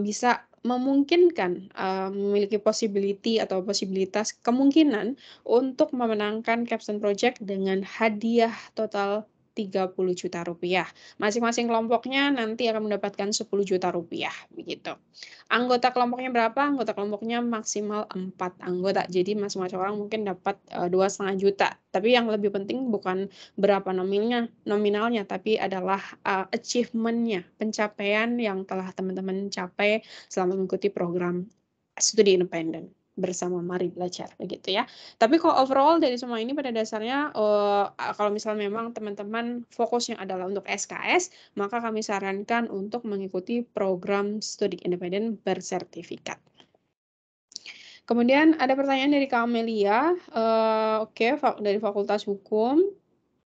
bisa memungkinkan memiliki possibility atau posibilitas kemungkinan untuk memenangkan capstone project dengan hadiah total 30 juta rupiah. Masing-masing kelompoknya nanti akan mendapatkan 10 juta rupiah begitu. Anggota kelompoknya berapa? Anggota kelompoknya maksimal 4 anggota. Jadi masing-masing orang mungkin dapat 2,5 juta. Tapi yang lebih penting bukan berapa nominalnya, tapi adalah achievement-nya, pencapaian yang telah teman-teman capai selama mengikuti program studi independen bersama Mari Belajar begitu ya. Tapi kalau overall dari semua ini pada dasarnya kalau misalnya memang teman-teman fokusnya adalah untuk SKS, maka kami sarankan untuk mengikuti program studi independen bersertifikat. Kemudian ada pertanyaan dari Kak Amelia, dari Fakultas Hukum.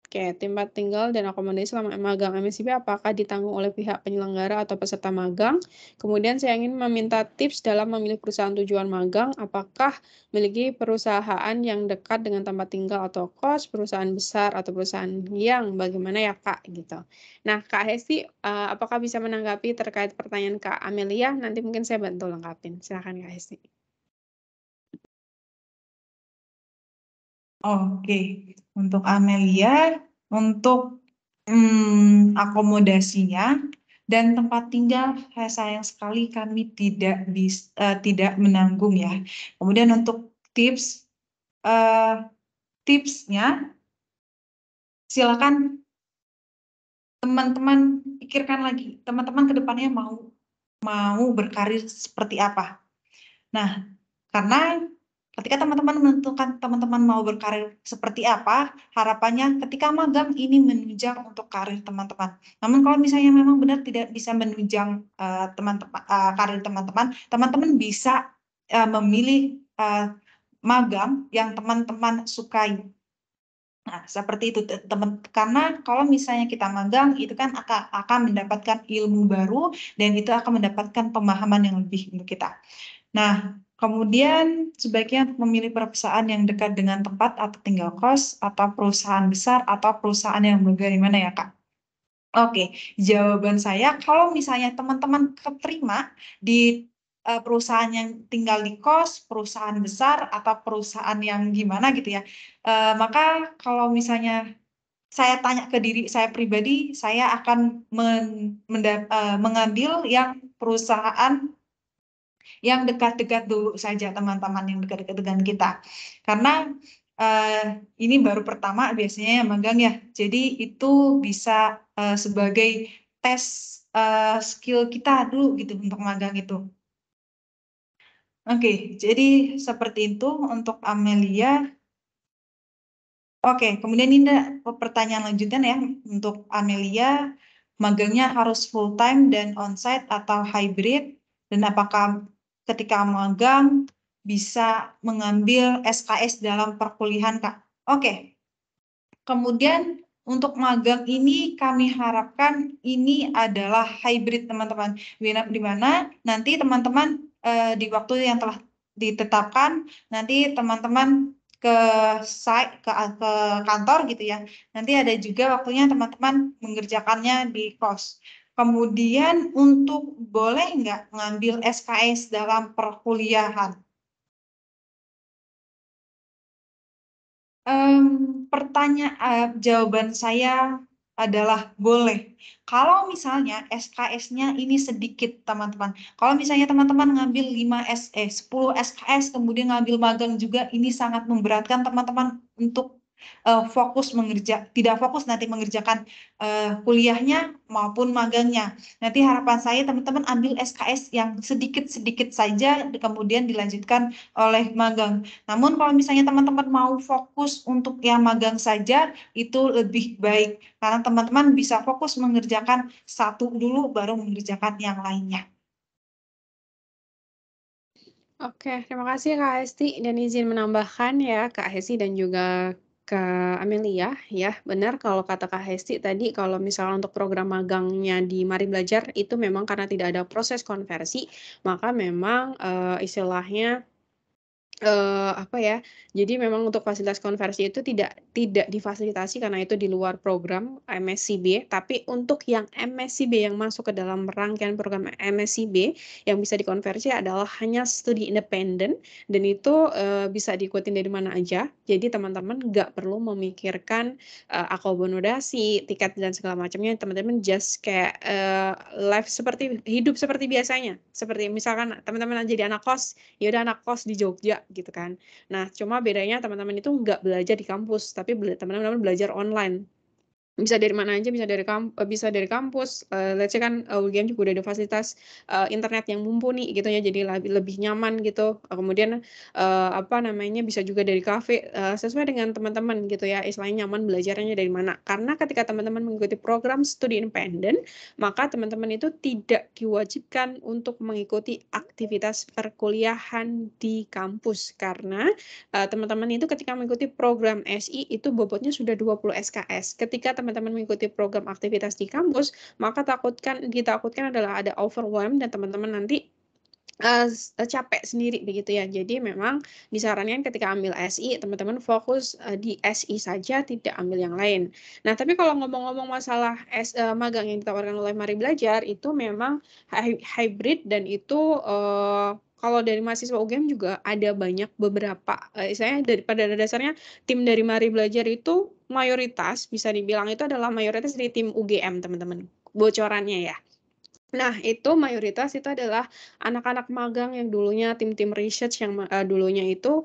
Oke, tempat tinggal dan akomodasi selama magang MSIB apakah ditanggung oleh pihak penyelenggara atau peserta magang? Kemudian saya ingin meminta tips dalam memilih perusahaan tujuan magang. Apakah memiliki perusahaan yang dekat dengan tempat tinggal atau kos, perusahaan besar atau perusahaan yang bagaimana ya Kak? Gitu. Nah, Kak Hesti, apakah bisa menanggapi terkait pertanyaan Kak Amelia? Nanti mungkin saya bantu lengkapin. Silakan Kak Hesti. Oke, untuk Amelia, untuk akomodasinya dan tempat tinggal, sayang sekali kami tidak menanggung ya. Kemudian untuk tipsnya silakan teman-teman pikirkan lagi, teman-teman ke depannya mau berkarir seperti apa. Nah, karena ketika teman-teman menentukan teman-teman mau berkarir seperti apa, harapannya ketika magang ini menunjang untuk karir teman-teman. Namun kalau misalnya memang benar tidak bisa menunjang karir teman-teman, teman-teman bisa memilih magang yang teman-teman sukai. Nah, seperti itu teman, karena kalau misalnya kita magang itu kan akan mendapatkan ilmu baru dan itu akan mendapatkan pemahaman yang lebih untuk kita. Nah, kemudian sebaiknya memilih perusahaan yang dekat dengan tempat atau tinggal kos, atau perusahaan besar atau perusahaan yang bagaimana ya Kak? Oke, jawaban saya kalau misalnya teman-teman keterima di perusahaan yang tinggal di kos, perusahaan besar, atau perusahaan yang gimana gitu ya, maka kalau misalnya saya tanya ke diri saya pribadi, saya akan mengambil yang perusahaan yang dekat-dekat dulu saja, teman-teman yang dekat-dekat dengan kita. Karena ini baru pertama biasanya yang magang ya, jadi itu bisa sebagai tes skill kita dulu gitu untuk magang itu. Oke, jadi seperti itu untuk Amelia. Oke, kemudian ini pertanyaan lanjutan ya untuk Amelia, magangnya harus full time dan onsite atau hybrid, dan apakah ketika magang bisa mengambil SKS dalam perkuliahan Kak? Oke, kemudian untuk magang ini kami harapkan ini adalah hybrid teman-teman, di mana nanti teman-teman di waktu yang telah ditetapkan, nanti teman-teman ke site, ke kantor gitu ya, nanti ada juga waktunya teman-teman mengerjakannya di kos. Kemudian untuk boleh nggak mengambil SKS dalam perkuliahan? Jawaban saya adalah boleh. Kalau misalnya SKS-nya ini sedikit, teman-teman. Kalau misalnya teman-teman ngambil 10 SKS, kemudian ngambil magang juga, ini sangat memberatkan teman-teman untuk fokus tidak fokus nanti mengerjakan kuliahnya maupun magangnya. Nanti harapan saya teman-teman ambil SKS yang sedikit-sedikit saja, kemudian dilanjutkan oleh magang. Namun kalau misalnya teman-teman mau fokus untuk yang magang saja, itu lebih baik. Karena teman-teman bisa fokus mengerjakan satu dulu, baru mengerjakan yang lainnya. Oke, terima kasih Kak Hesti, dan izin menambahkan ya Kak Hesti dan juga Kak Amelia ya, benar kalau kata Kak Hesti tadi kalau misalnya untuk program magangnya di Mari Belajar itu memang karena tidak ada proses konversi, maka memang istilahnya apa ya, jadi memang untuk fasilitas konversi itu tidak difasilitasi karena itu di luar program MSCB, tapi untuk yang MSCB yang masuk ke dalam rangkaian program MSCB yang bisa dikonversi adalah hanya studi independen dan itu bisa diikutin dari mana aja. Jadi teman-teman nggak perlu memikirkan akomodasi, tiket dan segala macamnya. Teman-teman just kayak hidup seperti biasanya. Seperti misalkan teman-teman jadi anak kos, ya udah anak kos di Jogja gitu kan. Nah, cuma bedanya teman-teman itu nggak belajar di kampus, tapi teman-teman belajar online. Bisa dari mana aja, bisa dari kampus, let's say kan UGM juga udah ada fasilitas internet yang mumpuni gitu ya, jadi lebih nyaman gitu. Kemudian apa namanya, bisa juga dari kafe, sesuai dengan teman-teman gitu ya, istilahnya nyaman belajarnya dari mana. Karena ketika teman-teman mengikuti program studi independen, maka teman-teman itu tidak diwajibkan untuk mengikuti aktivitas perkuliahan di kampus. Karena teman-teman itu ketika mengikuti program SI itu bobotnya sudah 20 SKS. Ketika teman-teman mengikuti program aktivitas di kampus, maka ditakutkan adalah ada overwhelm dan teman-teman nanti capek sendiri begitu ya. Jadi memang disarankan ketika ambil SI, teman-teman fokus di SI saja, tidak ambil yang lain. Nah, tapi kalau ngomong-ngomong masalah magang yang ditawarkan oleh Mari Belajar, itu memang hybrid dan itu kalau dari mahasiswa UGM juga ada banyak beberapa, saya pada dasarnya tim dari Mari Belajar itu mayoritas bisa dibilang itu adalah mayoritas dari tim UGM teman-teman, bocorannya ya. Nah, itu mayoritas itu adalah anak-anak magang yang dulunya tim-tim research yang dulunya itu,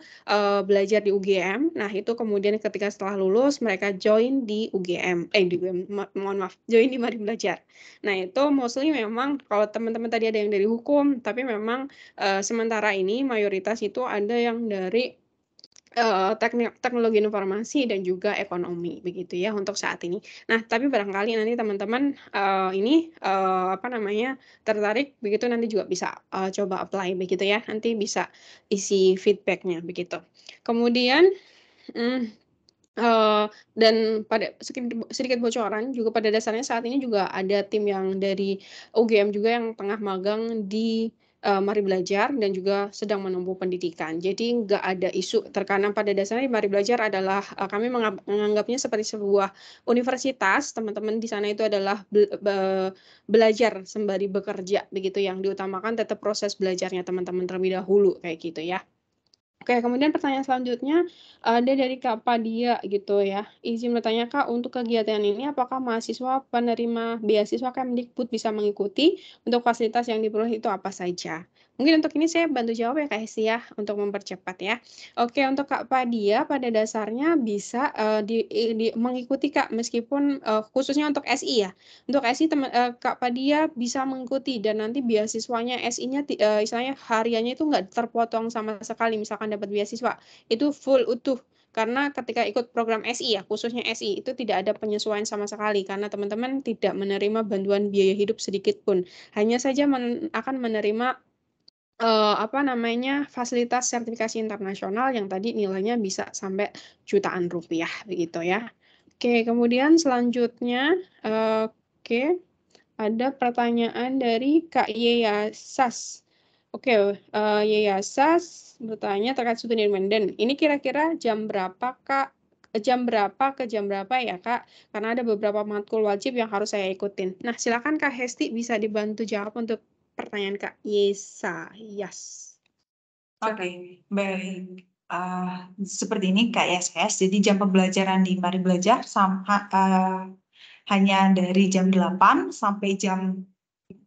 belajar di UGM. Nah, itu kemudian ketika setelah lulus mereka join di UGM, di UGM, mohon maaf, join di Mari Belajar. Nah, itu mostly memang kalau teman-teman tadi ada yang dari hukum, tapi memang, sementara ini mayoritas itu ada yang dari teknologi informasi dan juga ekonomi, begitu ya untuk saat ini. Nah, tapi barangkali nanti teman-teman, tertarik begitu nanti juga bisa, coba apply begitu ya, nanti bisa isi feedback-nya begitu. Kemudian, mhm, dan pada sedikit bocoran juga pada dasarnya saat ini juga ada tim yang dari UGM juga yang tengah magang di, Mari Belajar dan juga sedang menempuh pendidikan. Jadi nggak ada isu karena pada dasarnya Mari Belajar adalah, kami menganggapnya seperti sebuah universitas, teman-teman di sana itu adalah belajar sembari bekerja begitu, yang diutamakan tetap proses belajarnya teman-teman terlebih dahulu, kayak gitu ya. Oke, kemudian pertanyaan selanjutnya ada dari Kak Padia gitu ya. Izin bertanya Kak, untuk kegiatan ini apakah mahasiswa penerima beasiswa Kemdikbud bisa mengikuti? Untuk fasilitas yang diperoleh itu apa saja? Mungkin untuk ini saya bantu jawab ya Kak Hesti ya, untuk mempercepat ya. Oke, untuk Kak Padia pada dasarnya bisa mengikuti Kak, meskipun khususnya untuk SI ya. Untuk SI Kak Padia bisa mengikuti dan nanti beasiswanya SI-nya istilahnya hariannya itu nggak terpotong sama sekali misalkan dapat beasiswa, itu full utuh. Karena ketika ikut program SI ya, khususnya SI, itu tidak ada penyesuaian sama sekali karena teman-teman tidak menerima bantuan biaya hidup sedikit pun. Hanya saja akan menerima fasilitas sertifikasi internasional yang tadi nilainya bisa sampai jutaan rupiah begitu ya. Oke, kemudian selanjutnya, oke. Ada pertanyaan dari Kak Yeyasas. Oke, Yeyasas bertanya terkait studi independen. Ini kira-kira jam berapa, Kak? Jam berapa ke jam berapa ya, Kak? Karena ada beberapa matkul wajib yang harus saya ikutin. Nah, silakan Kak Hesti bisa dibantu jawab untuk pertanyaan Kak Yesayas. Oke, baik. Seperti ini Kak YSS, jadi jam pembelajaran di Mari Belajar hanya dari jam 8 sampai jam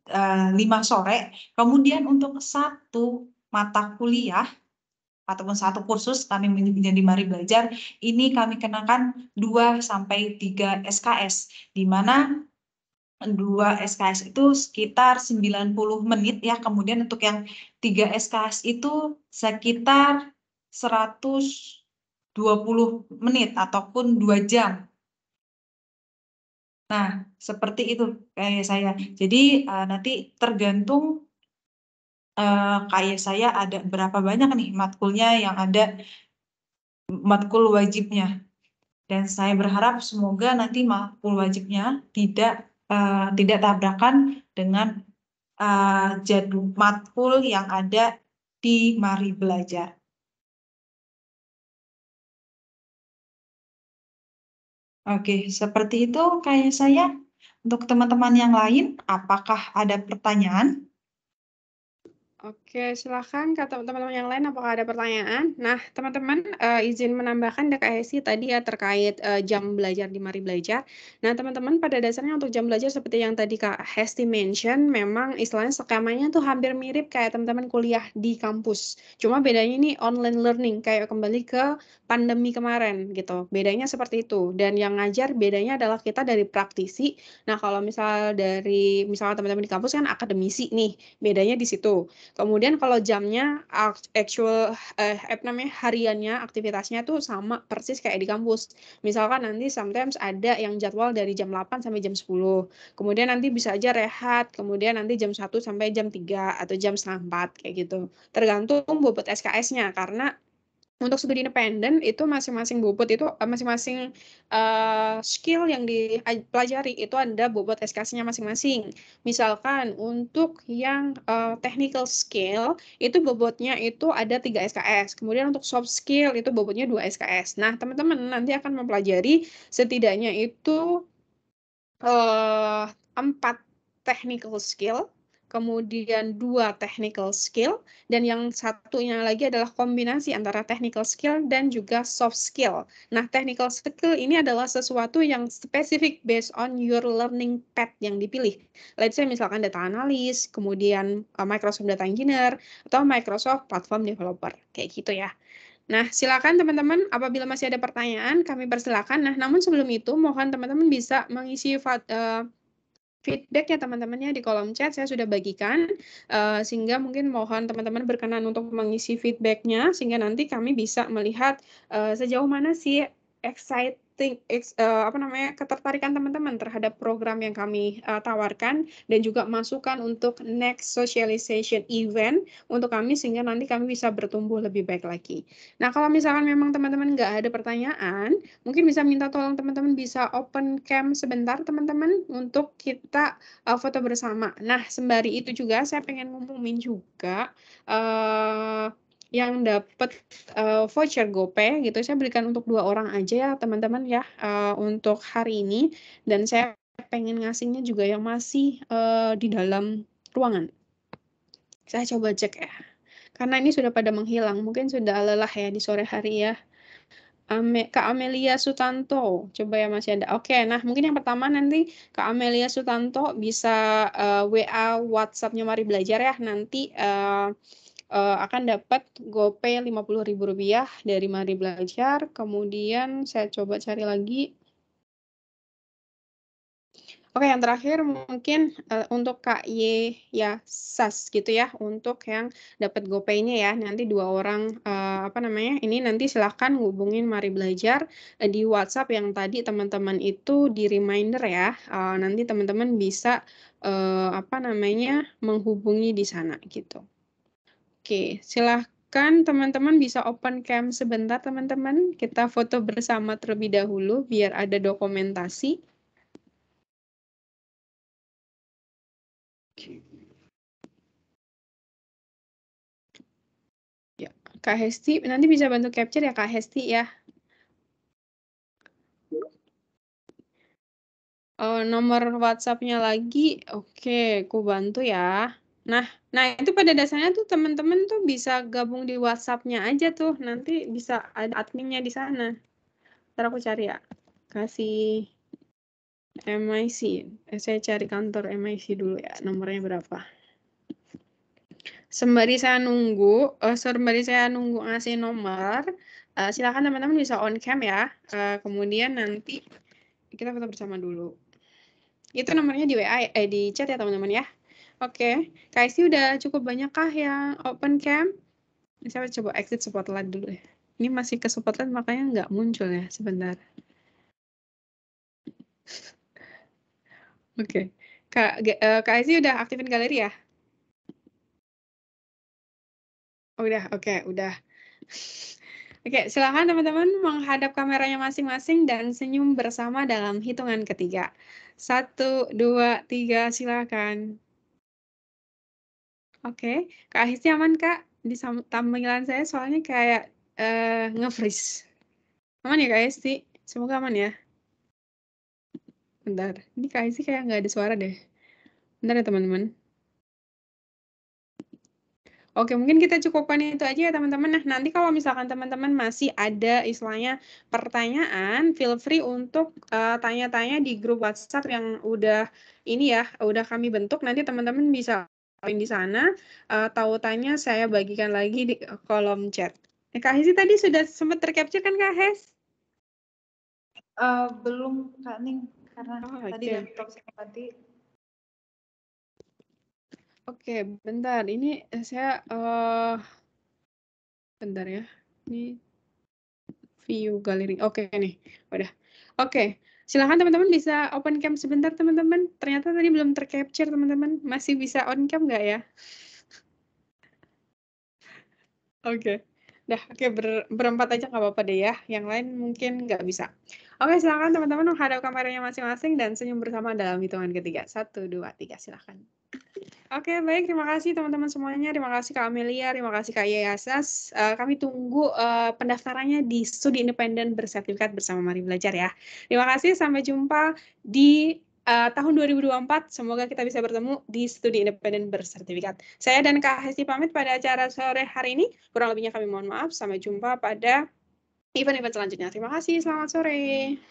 5 sore. Kemudian untuk satu mata kuliah ataupun satu kursus kami menyebutnya di Mari Belajar, ini kami kenakan 2 sampai 3 SKS, di mana 2 SKS itu sekitar 90 menit ya, kemudian untuk yang 3 SKS itu sekitar 120 menit ataupun 2 jam. Nah, seperti itu kayak saya. Jadi nanti tergantung kayak saya ada berapa banyak nih matkulnya yang ada matkul wajibnya. Dan saya berharap semoga nanti matkul wajibnya tidak tabrakan dengan jadwal matkul yang ada di Mari Belajar. Oke, seperti itu kayak saya. Untuk teman-teman yang lain, apakah ada pertanyaan? Oke, silakan kata teman-teman yang lain apakah ada pertanyaan? Nah, teman-teman izin menambahkan DKSI tadi ya terkait jam belajar di Mari Belajar. Nah, teman-teman pada dasarnya untuk jam belajar seperti yang tadi Kak Hesti mention, memang istilahnya skemanya tuh hampir mirip kayak teman-teman kuliah di kampus. Cuma bedanya ini online learning, kayak kembali ke pandemi kemarin gitu. Bedanya seperti itu. Dan yang ngajar bedanya adalah kita dari praktisi. Nah, kalau misal dari misalnya teman-teman di kampus kan akademisi nih, bedanya di situ. Kemudian kalau jamnya hariannya aktivitasnya tuh sama persis kayak di kampus. Misalkan nanti sometimes ada yang jadwal dari jam 8 sampai jam 10. Kemudian nanti bisa aja rehat, kemudian nanti jam 1 sampai jam 3 atau jam setengah 4 kayak gitu. Tergantung bobot SKS-nya karena untuk studi independen itu masing-masing bobot itu masing-masing skill yang dipelajari itu ada bobot SKS-nya masing-masing. Misalkan untuk yang technical skill itu bobotnya itu ada 3 SKS. Kemudian untuk soft skill itu bobotnya 2 SKS. Nah, teman-teman nanti akan mempelajari setidaknya itu 4 technical skill kemudian 2 technical skill, dan yang satunya lagi adalah kombinasi antara technical skill dan juga soft skill. Nah, technical skill ini adalah sesuatu yang spesifik based on your learning path yang dipilih. Let's say misalkan data analyst, kemudian Microsoft Data Engineer, atau Microsoft Platform Developer, kayak gitu ya. Nah, silakan teman-teman, apabila masih ada pertanyaan, kami persilakan. Nah, namun sebelum itu, mohon teman-teman bisa mengisi feedback ya teman-temannya di kolom chat. Saya sudah bagikan, sehingga mungkin mohon teman-teman berkenan untuk mengisi feedbacknya, sehingga nanti kami bisa melihat sejauh mana sih ketertarikan teman-teman terhadap program yang kami tawarkan, dan juga masukan untuk next socialization event untuk kami, sehingga nanti kami bisa bertumbuh lebih baik lagi. Nah, kalau misalkan memang teman-teman nggak ada pertanyaan, mungkin bisa minta tolong teman-teman bisa open cam sebentar teman-teman untuk kita foto bersama. Nah, sembari itu juga saya pengen ngumumin juga yang dapat voucher GoPay gitu, saya berikan untuk 2 orang aja ya teman-teman ya untuk hari ini, dan saya pengen ngasihnya juga yang masih di dalam ruangan. Saya coba cek ya, karena ini sudah pada menghilang, mungkin sudah lelah ya di sore hari ya. Kak Amelia Sutanto, coba ya masih ada. Oke, nah mungkin yang pertama nanti Kak Amelia Sutanto bisa WA WhatsApp-nya Mari Belajar ya, nanti akan dapat GoPay Rp50.000 dari Mari Belajar. Kemudian saya coba cari lagi. Oke, yang terakhir mungkin untuk Kak Y ya Sas gitu ya, untuk yang dapat GoPay-nya ya. Nanti 2 orang ini nanti silahkan hubungin Mari Belajar di WhatsApp yang tadi teman-teman itu di reminder ya. Nanti teman-teman bisa menghubungi di sana gitu. Oke, silahkan teman-teman bisa open cam sebentar teman-teman. Kita foto bersama terlebih dahulu biar ada dokumentasi. Ya, Kak Hesti, nanti bisa bantu capture ya Kak Hesti ya. Nomor WhatsApp-nya lagi, oke, aku bantu ya. Nah, itu pada dasarnya tuh teman-teman tuh bisa gabung di WhatsApp-nya aja tuh, nanti bisa ada adminnya di sana. Ntar aku cari ya, kasih MIC. Saya cari kantor MIC dulu ya, nomornya berapa. Sembari saya nunggu ngasih nomor, silakan teman-teman bisa on cam ya. Kemudian nanti kita foto bersama dulu. Itu nomornya di WA, di chat ya teman-teman ya. Oke, Kak Isi udah cukup banyak kah yang open cam? Saya coba exit spotlight dulu ya. Ini masih ke spotlight makanya nggak muncul ya, sebentar. Oke, Kak Isi udah aktifin galeri ya? Udah, oke, udah. Oke, silakan teman-teman menghadap kameranya masing-masing dan senyum bersama dalam hitungan ketiga. 1, 2, 3, silakan. Oke, Kak Ahisti aman Kak? Di tampilan saya soalnya kayak nge-freeze. Aman ya Kak Ahisti? Semoga aman ya. Bentar, ini Kak Ahisti kayak nggak ada suara deh. Bentar ya teman-teman. Oke, mungkin kita cukupkan itu aja ya teman-teman. Nah, nanti kalau misalkan teman-teman masih ada istilahnya pertanyaan, feel free untuk tanya-tanya di grup WhatsApp yang udah kami bentuk. Nanti teman-teman bisa join di sana. Tautannya saya bagikan lagi di kolom chat. Kak Hesi tadi sudah sempat tercapture kan Kak Hes? Belum Kak Ning, karena tadi Okay. laptop saya mati. Oke, bentar. Ini saya bentar ya. Ini view galeri. Oke nih, udah. Oke, silahkan teman-teman bisa open cam sebentar teman-teman. Ternyata tadi belum tercapture teman-teman. Masih bisa on cam nggak ya? Oke. Dah, oke, berempat aja nggak apa-apa deh ya. Yang lain mungkin nggak bisa. Oke, silakan teman-teman menghadap kameranya masing-masing dan senyum bersama dalam hitungan ketiga. 1, 2, 3, silakan. Oke, baik. Terima kasih teman-teman semuanya. Terima kasih Kak Amelia, terima kasih Kak Yasas. Kami tunggu pendaftarannya di Studi Independen Bersertifikat bersama Mari Belajar ya. Terima kasih, sampai jumpa di tahun 2024 semoga kita bisa bertemu di studi independen bersertifikat. Saya dan Kak Hesti pamit pada acara sore hari ini. Kurang lebihnya kami mohon maaf. Sampai jumpa pada event-event selanjutnya. Terima kasih. Selamat sore.